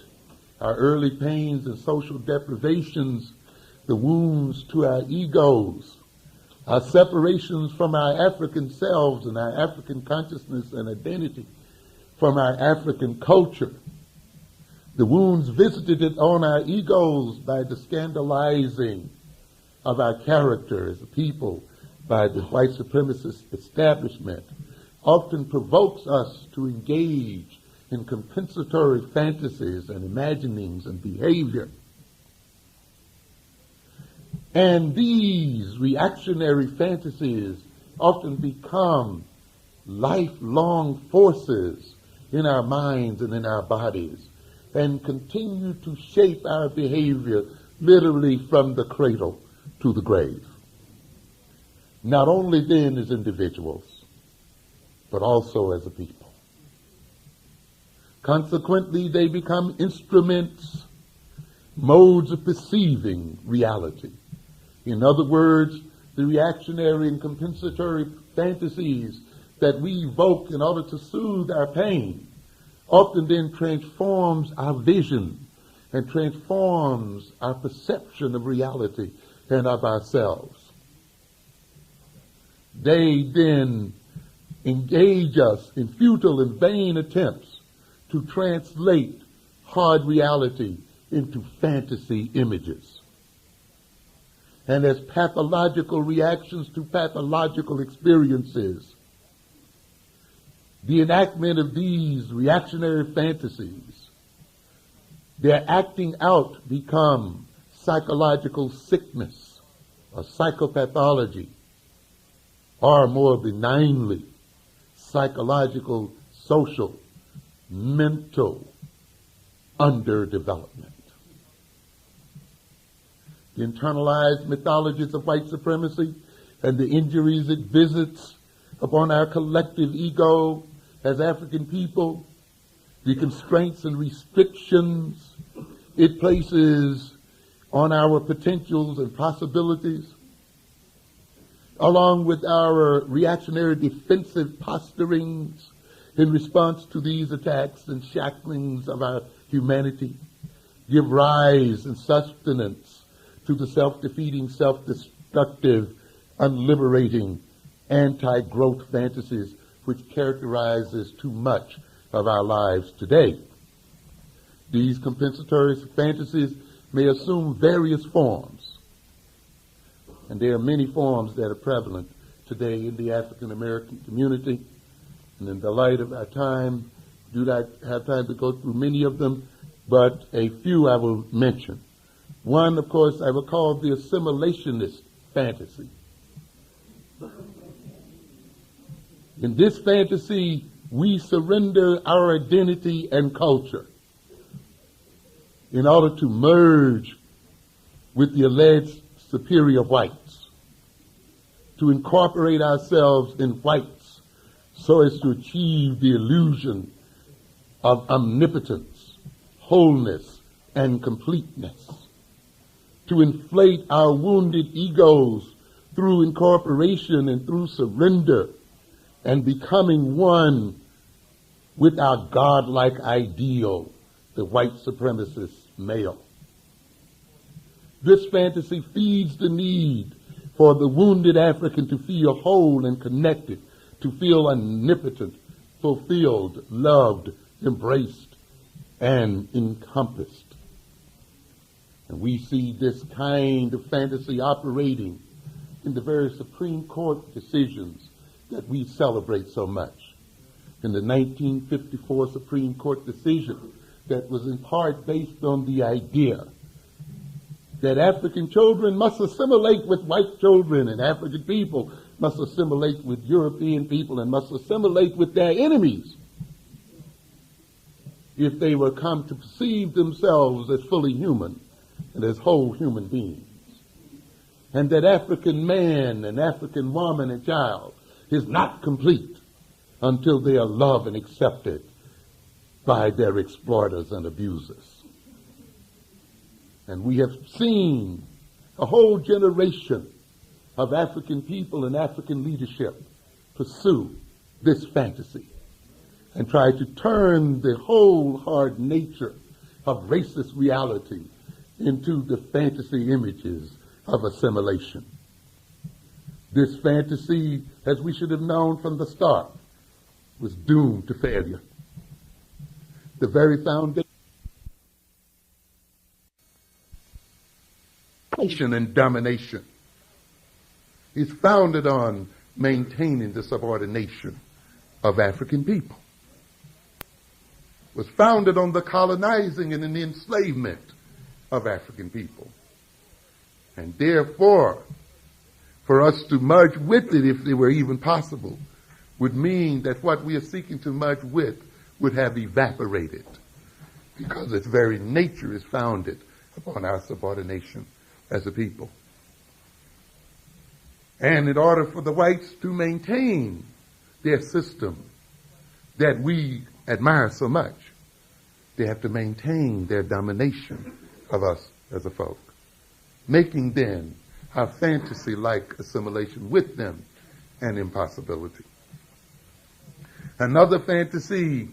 our early pains and social deprivations, the wounds to our egos, our separations from our African selves and our African consciousness and identity, from our African culture, the wounds visited on our egos by the scandalizing of our character as a people by the white supremacist establishment, often provokes us to engage in compensatory fantasies and imaginings and behavior. And these reactionary fantasies often become lifelong forces in our minds and in our bodies and continue to shape our behavior literally from the cradle to the grave. Not only then as individuals, but also as a people. Consequently, they become instruments, modes of perceiving reality. In other words, the reactionary and compensatory fantasies that we evoke in order to soothe our pain often then transforms our vision and transforms our perception of reality and of ourselves. They then engage us in futile and vain attempts to translate hard reality into fantasy images. And as pathological reactions to pathological experiences, the enactment of these reactionary fantasies, their acting out become psychological sickness or psychopathology, or more benignly, psychological, social, mental underdevelopment. The internalized mythologies of white supremacy and the injuries it visits upon our collective ego as African people, the constraints and restrictions it places on our potentials and possibilities, along with our reactionary defensive posturings in response to these attacks and shacklings of our humanity, give rise and sustenance to the self-defeating, self-destructive, unliberating, anti-growth fantasies which characterizes too much of our lives today. These compensatory fantasies may assume various forms, and there are many forms that are prevalent today in the African American community. And in the light of our time, do not have time to go through many of them, but a few I will mention. One, of course, I will call the assimilationist fantasy. In this fantasy, we surrender our identity and culture in order to merge with the alleged superior whites, to incorporate ourselves in whites so as to achieve the illusion of omnipotence, wholeness, and completeness, to inflate our wounded egos through incorporation and through surrender and becoming one with our godlike ideal, the white supremacist male. This fantasy feeds the need for the wounded African to feel whole and connected, to feel omnipotent, fulfilled, loved, embraced, and encompassed. And we see this kind of fantasy operating in the very Supreme Court decisions that we celebrate so much. In the 1954 Supreme Court decision that was in part based on the idea that African children must assimilate with white children and African people must assimilate with European people and must assimilate with their enemies if they will come to perceive themselves as fully human and as whole human beings. And that African man and African woman and child is not complete until they are loved and accepted by their exploiters and abusers. And we have seen a whole generation of African people and African leadership pursue this fantasy and try to turn the whole hard nature of racist reality into the fantasy images of assimilation. This fantasy, as we should have known from the start, was doomed to failure. The very foundation and domination is founded on maintaining the subordination of African people. Was founded on the colonizing and the enslavement of African people. And therefore, for us to merge with it, if it were even possible, would mean that what we are seeking to merge with would have evaporated, because its very nature is founded upon our subordination as a people. And in order for the whites to maintain their system that we admire so much, they have to maintain their domination of us as a folk, making then our fantasy-like assimilation with them an impossibility. Another fantasy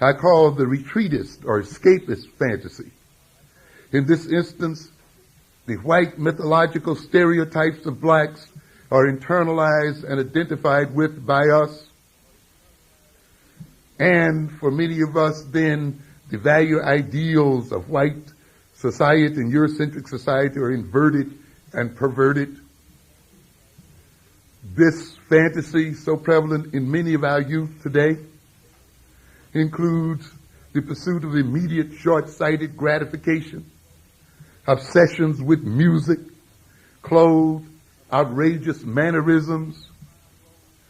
I call the retreatist or escapist fantasy. In this instance, the white mythological stereotypes of blacks are internalized and identified with by us. And for many of us, then, the value ideals of white society and Eurocentric society are inverted and perverted. This fantasy, so prevalent in many of our youth today, includes the pursuit of immediate short-sighted gratification, obsessions with music, clothes, outrageous mannerisms.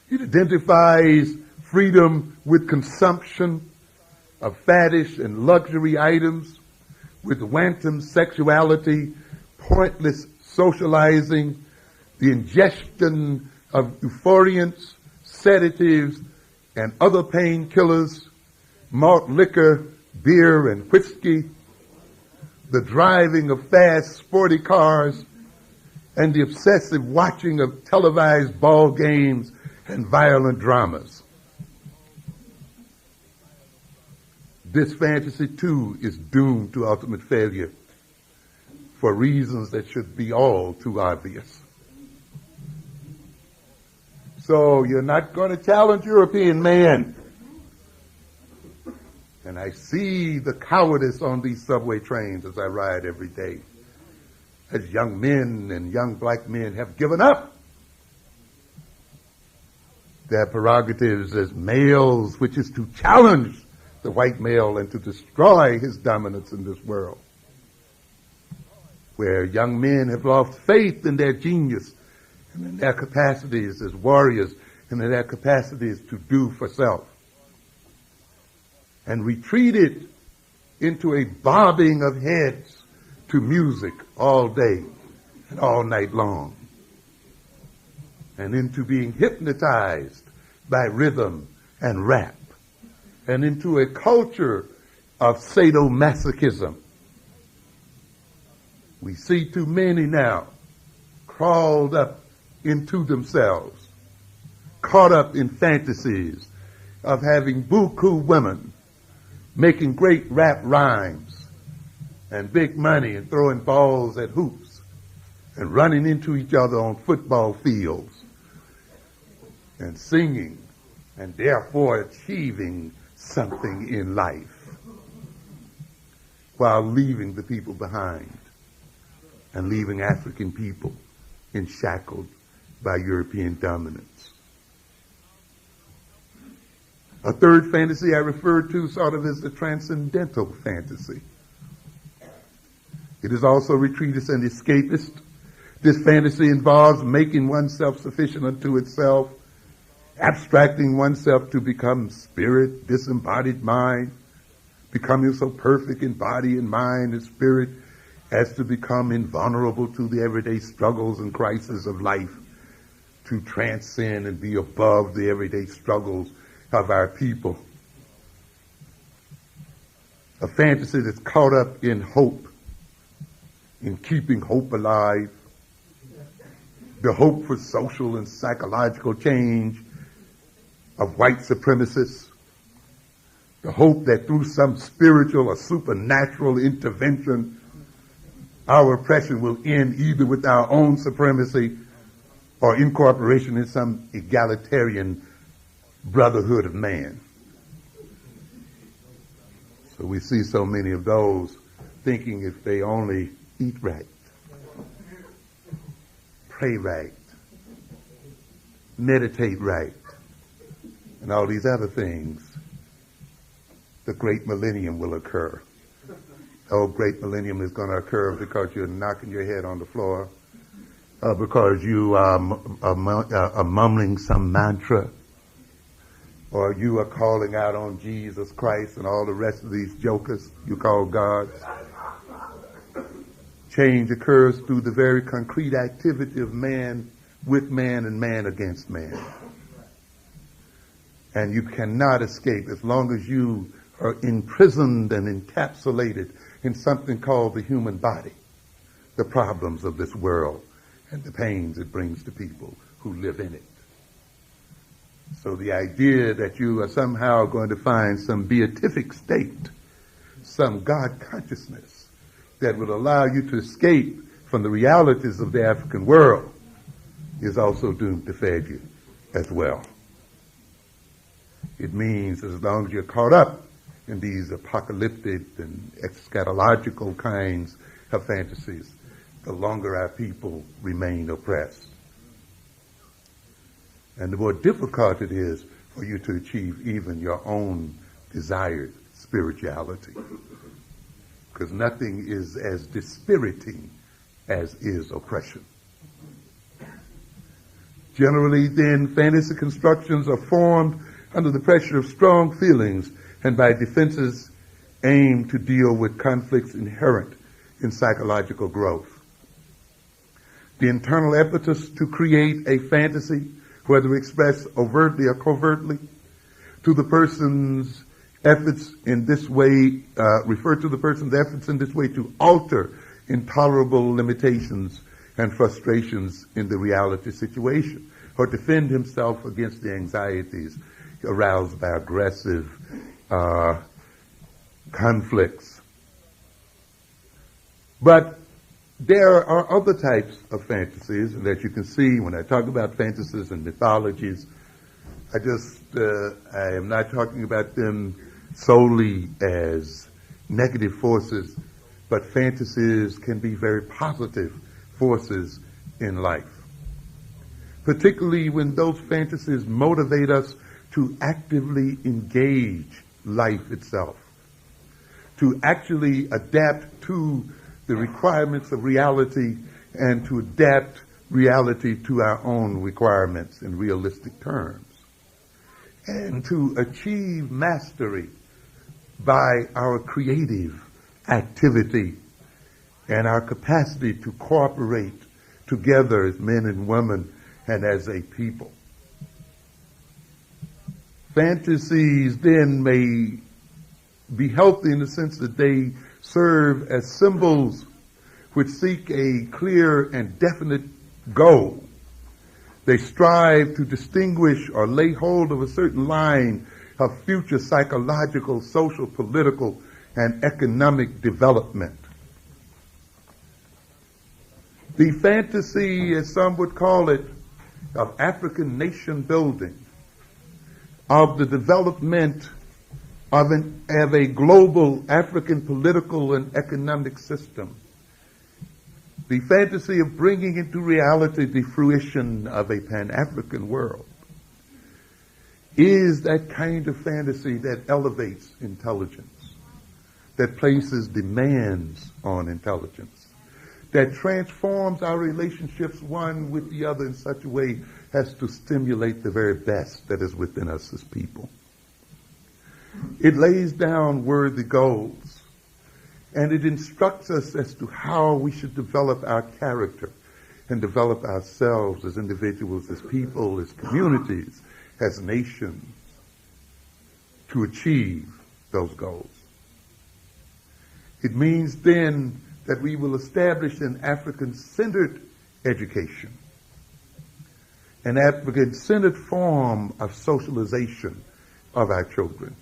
It identifies freedom with consumption of faddish and luxury items, with wanton sexuality, pointless socializing, the ingestion of euphoriants, sedatives, and other painkillers, malt liquor, beer, and whiskey, the driving of fast, sporty cars, and the obsessive watching of televised ball games and violent dramas. This fantasy, too, is doomed to ultimate failure for reasons that should be all too obvious. So you're not going to challenge European man. And I see the cowardice on these subway trains as I ride every day, as young men and young black men have given up their prerogatives as males, which is to challenge the white male and to destroy his dominance in this world. where young men have lost faith in their genius and in their capacities as warriors and in their capacities to do for self, and retreated into a bobbing of heads to music all day and all night long, and into being hypnotized by rhythm and rap, and into a culture of sadomasochism. We see too many now crawled up into themselves, caught up in fantasies of having buku women, making great rap rhymes and big money and throwing balls at hoops and running into each other on football fields and singing and therefore achieving something in life while leaving the people behind and leaving African people enshackled by European dominance. A third fantasy I refer to sort of as the transcendental fantasy. It is also retreatist and escapist. This fantasy involves making oneself sufficient unto itself, abstracting oneself to become spirit, disembodied mind, becoming so perfect in body and mind and spirit as to become invulnerable to the everyday struggles and crises of life, to transcend and be above the everyday struggles of our people. A fantasy that's caught up in hope, in keeping hope alive, the hope for social and psychological change of white supremacists, the hope that through some spiritual or supernatural intervention, our oppression will end either with our own supremacy or incorporation in some egalitarian brotherhood of man. So we see so many of those thinking if they only eat right, pray right, meditate right, and all these other things, the great millennium will occur. The whole great millennium is going to occur because you're knocking your head on the floor, because you are mumbling some mantra, or you are calling out on Jesus Christ and all the rest of these jokers you call gods. Change occurs through the very concrete activity of man with man and man against man. And you cannot escape as long as you are imprisoned and encapsulated in something called the human body, the problems of this world and the pains it brings to people who live in it. So the idea that you are somehow going to find some beatific state, some God consciousness that would allow you to escape from the realities of the African world is also doomed to fail you as well. It means as long as you're caught up in these apocalyptic and eschatological kinds of fantasies, the longer our people remain oppressed. And the more difficult it is for you to achieve even your own desired spirituality. Because nothing is as dispiriting as is oppression. Generally, then, fantasy constructions are formed under the pressure of strong feelings and by defenses aimed to deal with conflicts inherent in psychological growth. The internal impetus to create a fantasy, whether expressed overtly or covertly, to the person's efforts in this way, refer to the person's efforts in this way to alter intolerable limitations and frustrations in the reality situation, or defend himself against the anxieties aroused by aggressive conflicts. But there are other types of fantasies that you can see when I talk about fantasies and mythologies. I am not talking about them solely as negative forces, but fantasies can be very positive forces in life. Particularly when those fantasies motivate us to actively engage life itself, to actually adapt to the requirements of reality and to adapt reality to our own requirements in realistic terms, and to achieve mastery by our creative activity and our capacity to cooperate together as men and women and as a people. Fantasies then may be healthy in the sense that they serve as symbols which seek a clear and definite goal. They strive to distinguish or lay hold of a certain line of future psychological, social, political, and economic development. The fantasy, as some would call it, of African nation building, of the development of a global African political and economic system, the fantasy of bringing into reality the fruition of a Pan-African world, is that kind of fantasy that elevates intelligence, that places demands on intelligence, that transforms our relationships one with the other in such a way as to stimulate the very best that is within us as people. It lays down worthy goals, and it instructs us as to how we should develop our character and develop ourselves as individuals, as people, as communities, as nations, to achieve those goals. It means then that we will establish an African-centered education, an African-centered form of socialization of our children.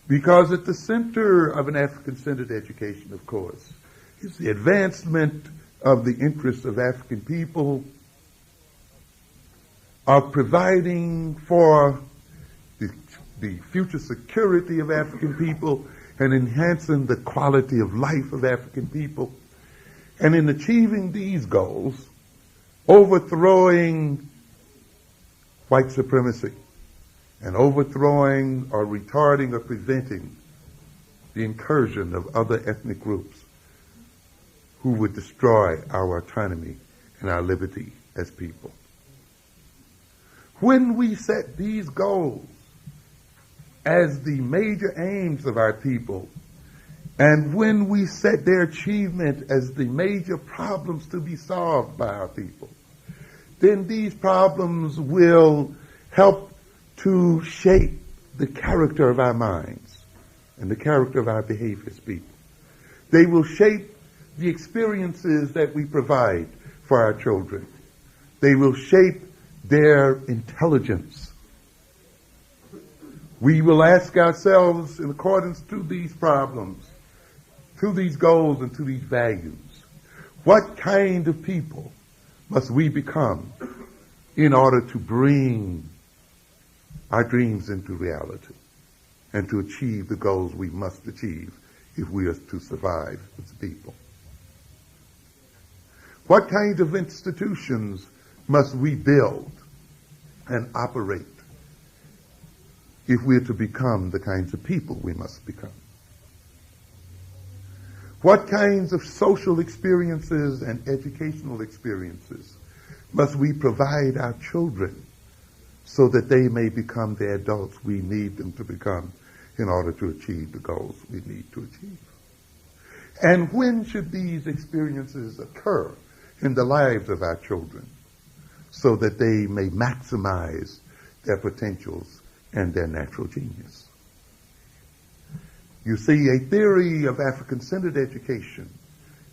Because at the center of an African-centered education, of course, is the advancement of the interests of African people, of providing for the future security of African people and enhancing the quality of life of African people. And in achieving these goals, overthrowing white supremacy and overthrowing or retarding or preventing the incursion of other ethnic groups who would destroy our autonomy and our liberty as people. When we set these goals as the major aims of our people, and when we set their achievement as the major problems to be solved by our people, then these problems will help to shape the character of our minds and the character of our behavior as people. They will shape the experiences that we provide for our children. They will shape their intelligence. We will ask ourselves, in accordance to these problems, to these goals and to these values, what kind of people must we become in order to bring our dreams into reality and to achieve the goals we must achieve if we are to survive as a people? What kind of institutions must we build and operate if we are to become the kinds of people we must become? What kinds of social experiences and educational experiences must we provide our children so that they may become the adults we need them to become in order to achieve the goals we need to achieve? And when should these experiences occur in the lives of our children so that they may maximize their potentials and their natural genius? You see, a theory of African-centered education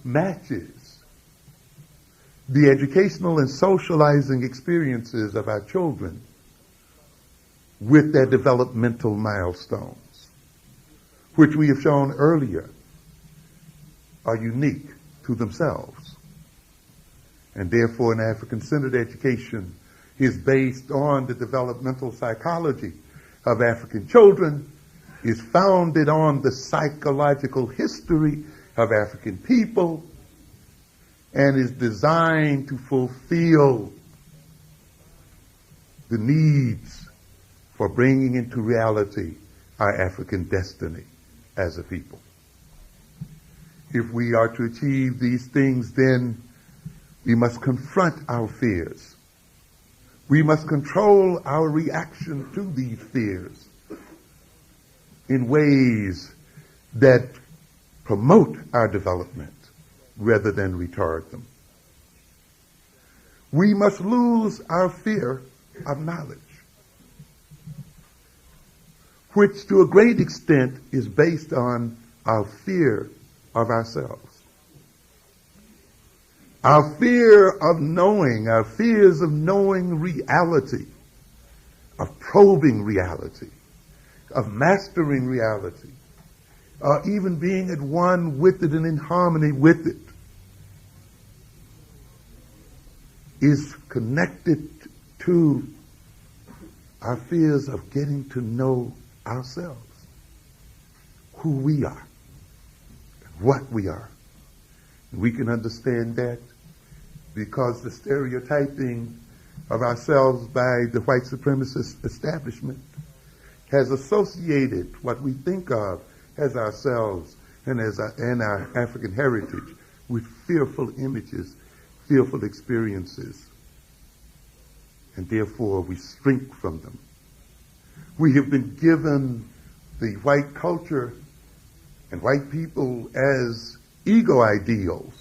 matches the educational and socializing experiences of our children with their developmental milestones, which we have shown earlier are unique to themselves. And therefore, an African-centered education is based on the developmental psychology of African children, is founded on the psychological history of African people, and is designed to fulfill the needs for bringing into reality our African destiny as a people. If we are to achieve these things, then we must confront our fears. We must control our reaction to these fears in ways that promote our development rather than retard them. We must lose our fear of knowledge, which to a great extent is based on our fear of ourselves. Our fear of knowing, our fears of knowing reality, of probing reality, of mastering reality, even being at one with it and in harmony with it, is connected to our fears of getting to know ourselves, who we are, what we are. We can understand that because the stereotyping of ourselves by the white supremacist establishment has associated what we think of as ourselves and our African heritage with fearful images, fearful experiences, and therefore we shrink from them. We have been given the white culture and white people as ego ideals,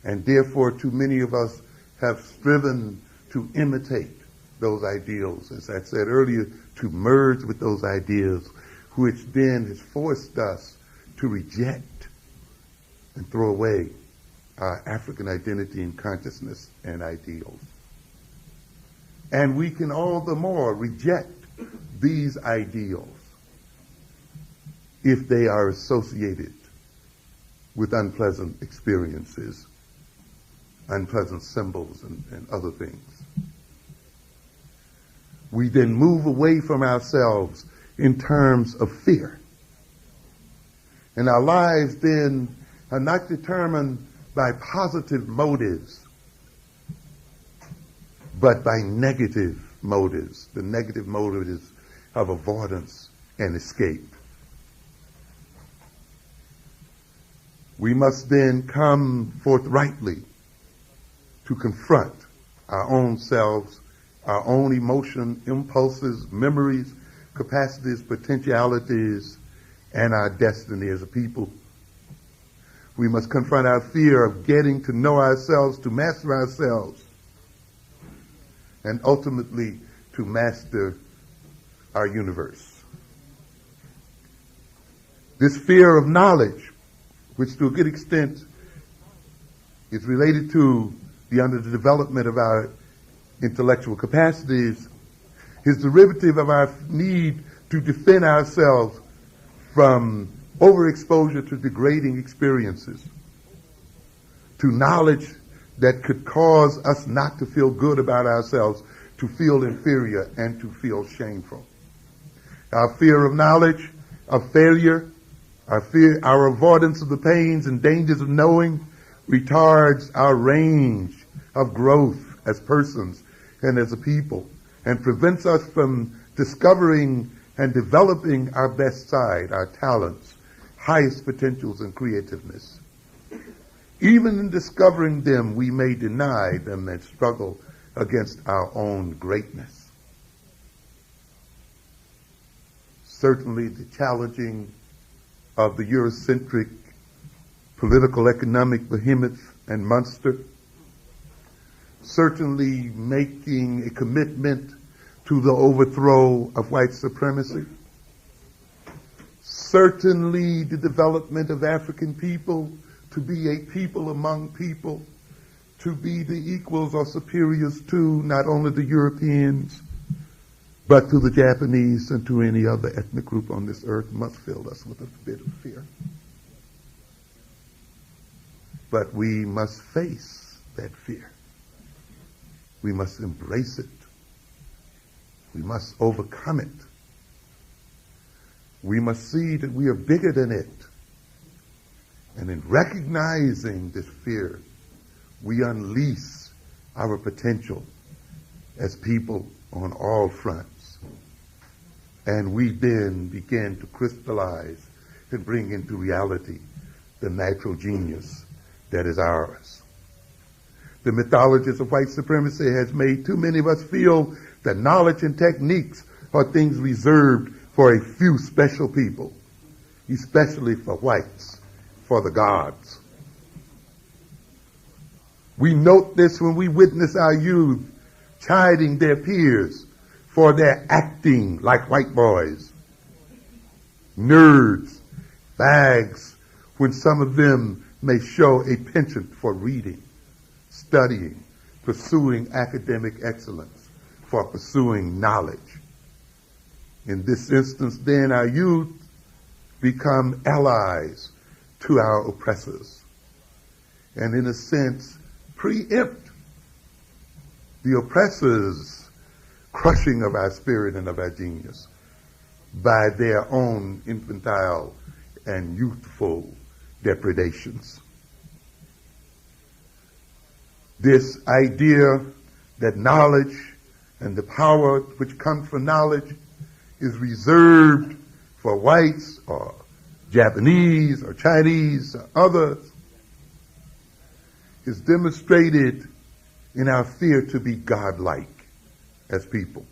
and therefore too many of us have striven to imitate those ideals, as I said earlier, to merge with those ideas, which then has forced us to reject and throw away our African identity and consciousness and ideals. And we can all the more reject these ideals if they are associated with unpleasant experiences, unpleasant symbols, and other things. We then move away from ourselves in terms of fear. And our lives then are not determined by positive motives, but by negative motives, the negative motives of avoidance and escape. We must then come forthrightly to confront our own selves, our own emotion, impulses, memories, capacities, potentialities, and our destiny as a people. We must confront our fear of getting to know ourselves, to master ourselves, and ultimately to master our universe. This fear of knowledge, which to a good extent is related to the underdevelopment of our intellectual capacities, is derivative of our need to defend ourselves from overexposure to degrading experiences, to knowledge that could cause us not to feel good about ourselves, to feel inferior, and to feel shameful. Our fear of knowledge, of failure, our avoidance of the pains and dangers of knowing retards our range of growth as persons and as a people, and prevents us from discovering and developing our best side, our talents, highest potentials, and creativeness. Even in discovering them, we may deny them and struggle against our own greatness. Certainly the challenging of the Eurocentric political economic behemoth and monster, certainly making a commitment to the overthrow of white supremacy, certainly the development of African people to be a people among people, to be the equals or superiors to not only the Europeans, but to the Japanese and to any other ethnic group on this earth, must fill us with a bit of fear. But we must face that fear. We must embrace it. We must overcome it. We must see that we are bigger than it. And in recognizing this fear, we unleash our potential as people on all fronts. And we then begin to crystallize and bring into reality the natural genius that is ours. The mythologies of white supremacy has made too many of us feel that knowledge and techniques are things reserved for a few special people, especially for whites, for the gods. We note this when we witness our youth chiding their peers for their acting like white boys, nerds, fags, when some of them may show a penchant for reading, studying, pursuing academic excellence, for pursuing knowledge. In this instance, then, our youth become allies to our oppressors, and in a sense, preempt the oppressors' crushing of our spirit and of our genius by their own infantile and youthful depredations. This idea that knowledge and the power which comes from knowledge is reserved for whites or Japanese or Chinese or others is demonstrated in our fear to be godlike as people.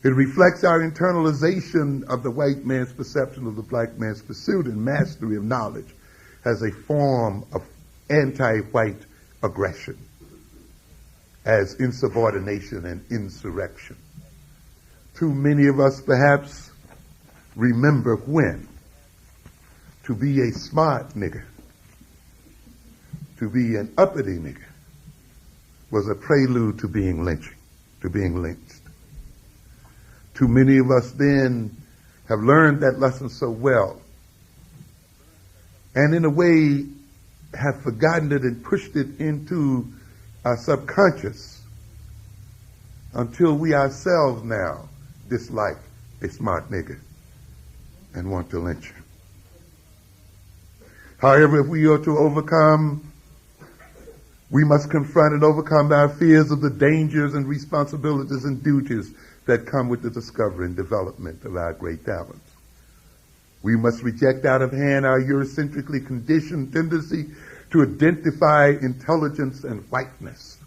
It reflects our internalization of the white man's perception of the black man's pursuit and mastery of knowledge as a form of anti-white aggression, as insubordination and insurrection. Too many of us perhaps remember when to be a smart nigger, to be an uppity nigger, was a prelude to being lynched. Too many of us then have learned that lesson so well, and in a way have forgotten it and pushed it into our subconscious until we ourselves now dislike a smart nigger and want to lynch him. However, if we are to overcome, we must confront and overcome our fears of the dangers and responsibilities and duties that come with the discovery and development of our great talents. We must reject out of hand our Eurocentrically conditioned tendency to identify intelligence and whiteness,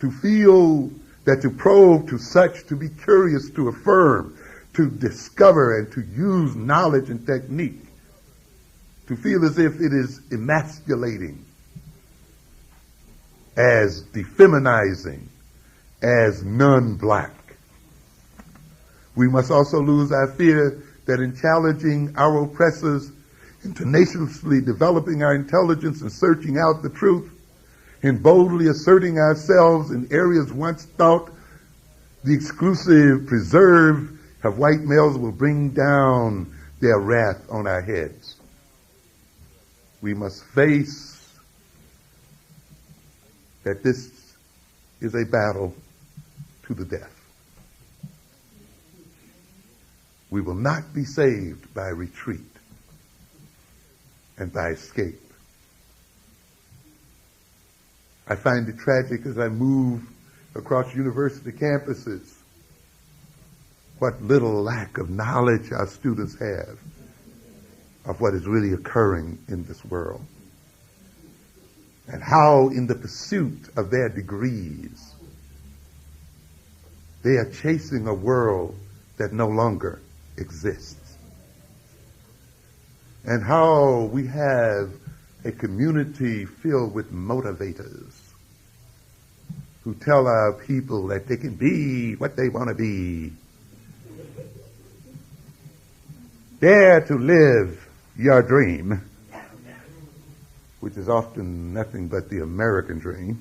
to feel that to probe to such, to be curious, to affirm, to discover and to use knowledge and technique, to feel as if it is emasculating, as defeminizing, as non-black. We must also lose our fear that in challenging our oppressors, in tenaciously developing our intelligence and searching out the truth, in boldly asserting ourselves in areas once thought the exclusive preserve of white males will bring down their wrath on our heads. We must face that this is a battle to the death. We will not be saved by retreat and by escape. I find it tragic as I move across university campuses what little lack of knowledge our students have of what is really occurring in this world, and how in the pursuit of their degrees they are chasing a world that no longer exists, and how we have a community filled with motivators who tell our people that they can be what they want to be. Dare to live your dream, which is often nothing but the American dream,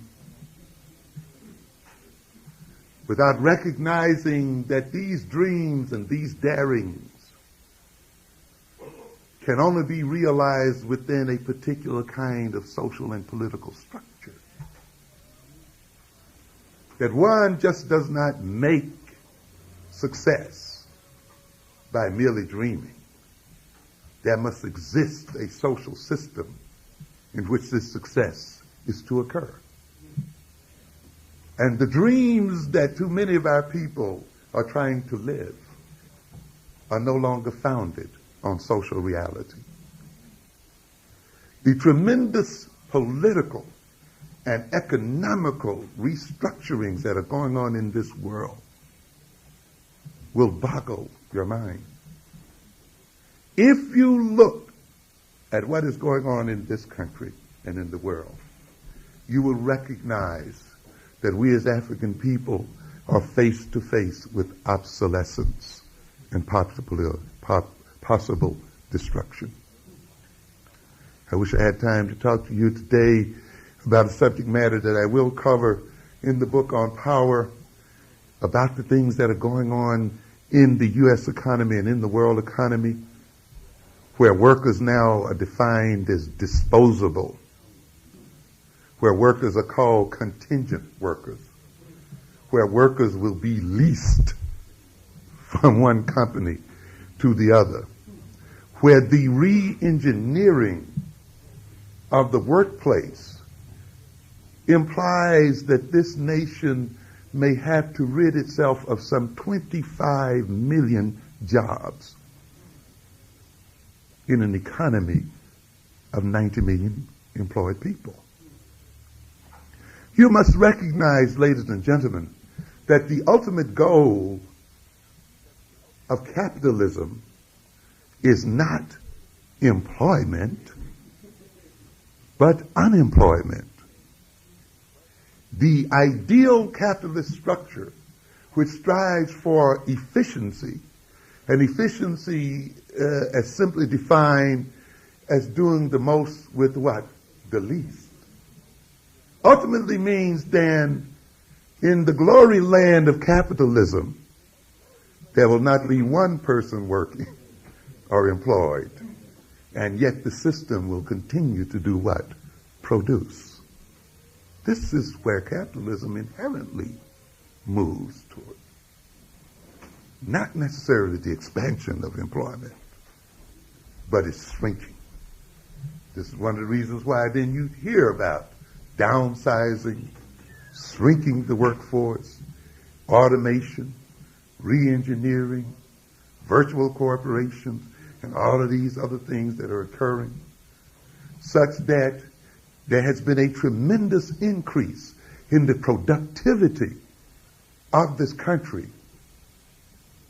without recognizing that these dreams and these darings can only be realized within a particular kind of social and political structure. That one just does not make success by merely dreaming. There must exist a social system in which this success is to occur. And the dreams that too many of our people are trying to live are no longer founded on social reality. The tremendous political and economical restructurings that are going on in this world will boggle your mind. If you look at what is going on in this country and in the world, you will recognize that we as African people are face to face with obsolescence and possible destruction. I wish I had time to talk to you today about a subject matter that I will cover in the book on power, about the things that are going on in the U.S. economy and in the world economy, where workers now are defined as disposable, where workers are called contingent workers, where workers will be leased from one company to the other, where the re-engineering of the workplace implies that this nation may have to rid itself of some 25 million jobs in an economy of 90 million employed people. You must recognize, ladies and gentlemen, that the ultimate goal of capitalism is not employment, but unemployment. The ideal capitalist structure, which strives for efficiency, and efficiency as simply defined as doing the most with what? The least, ultimately means then, in the glory land of capitalism, there will not be one person working or employed, and yet the system will continue to do what? Produce. This is where capitalism inherently moves toward. Not necessarily the expansion of employment, but it's shrinking. This is one of the reasons why then you hear about downsizing, shrinking the workforce, automation, re-engineering, virtual corporations, and all of these other things that are occurring, such that there has been a tremendous increase in the productivity of this country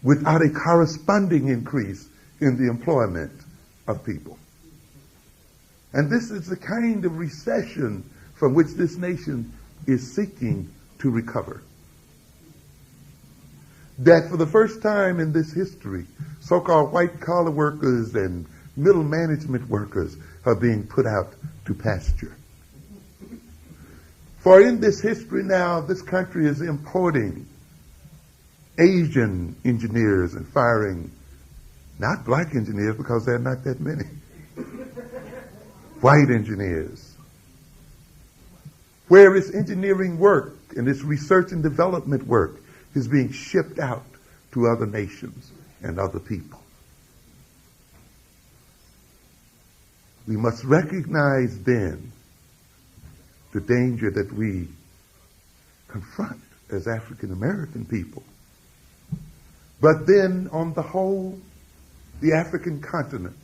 without a corresponding increase in the employment of people. And this is the kind of recession from which this nation is seeking to recover. That for the first time in this history, so-called white-collar workers and middle management workers are being put out to pasture. For in this history now, this country is importing Asian engineers and firing not black engineers, because there are not that many, white engineers. Where its engineering work and its research and development work is being shipped out to other nations and other people. We must recognize then the danger that we confront as African American people. But then, on the whole, the African continent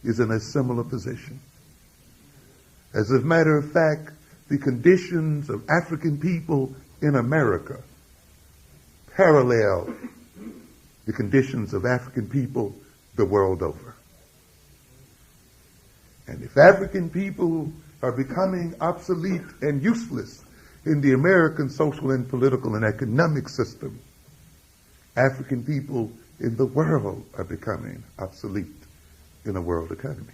is in a similar position. As a matter of fact, the conditions of African people in America parallel the conditions of African people the world over. And if African people are becoming obsolete and useless in the American social and political and economic system, African people in the world are becoming obsolete in a world economy.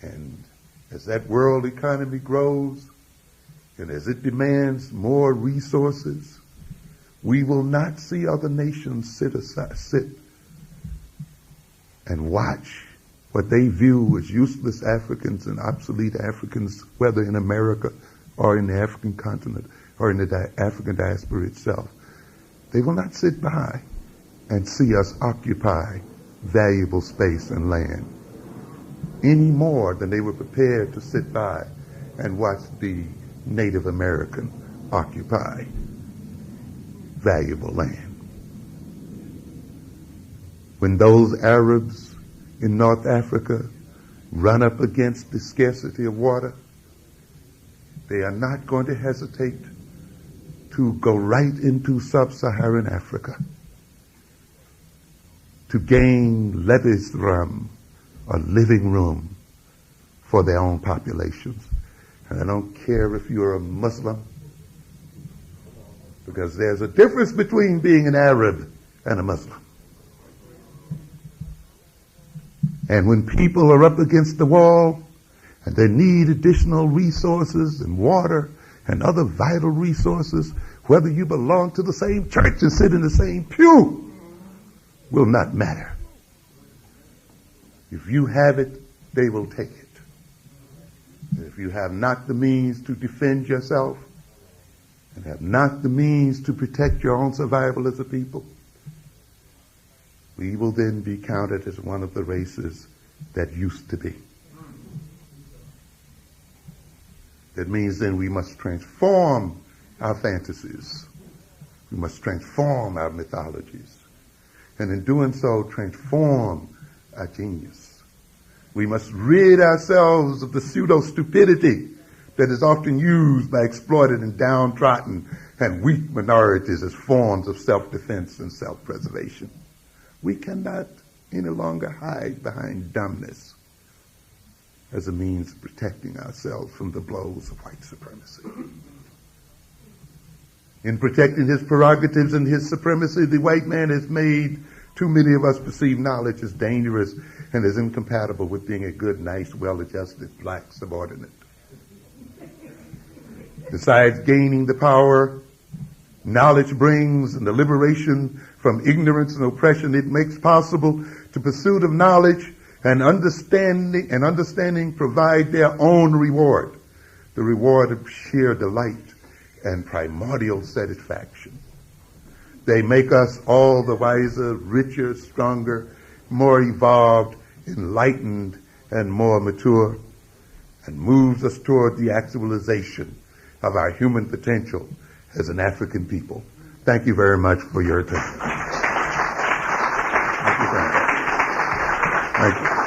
And as that world economy grows, and as it demands more resources, we will not see other nations sit and watch what they view as useless Africans and obsolete Africans, whether in America or in the African continent or in the African diaspora itself. They will not sit by and see us occupy valuable space and land any more than they were prepared to sit by and watch the Native American occupy valuable land. When those Arabs in North Africa run up against the scarcity of water, they are not going to hesitate to go right into sub-Saharan Africa to gain levis rum, or living room, for their own populations. And I don't care if you're a Muslim, because there's a difference between being an Arab and a Muslim. And when people are up against the wall and they need additional resources and water and other vital resources, whether you belong to the same church and sit in the same pew will not matter. If you have it, they will take it. If you have not the means to defend yourself and have not the means to protect your own survival as a people, we will then be counted as one of the races that used to be. That means then we must transform our fantasies. We must transform our mythologies. And in doing so, transform our genius. We must rid ourselves of the pseudo-stupidity that is often used by exploited and downtrodden and weak minorities as forms of self-defense and self-preservation. We cannot any longer hide behind dumbness as a means of protecting ourselves from the blows of white supremacy. In protecting his prerogatives and his supremacy, the white man has made too many of us perceive knowledge as dangerous and as incompatible with being a good, nice, well-adjusted black subordinate. Besides gaining the power knowledge brings and the liberation from ignorance and oppression it makes possible, to pursuit of knowledge and understanding provide their own reward, the reward of sheer delight and primordial satisfaction. They make us all the wiser, richer, stronger, more evolved, enlightened, and more mature, and moves us toward the actualization of our human potential as an African people. Thank you very much for your attention. Thank you.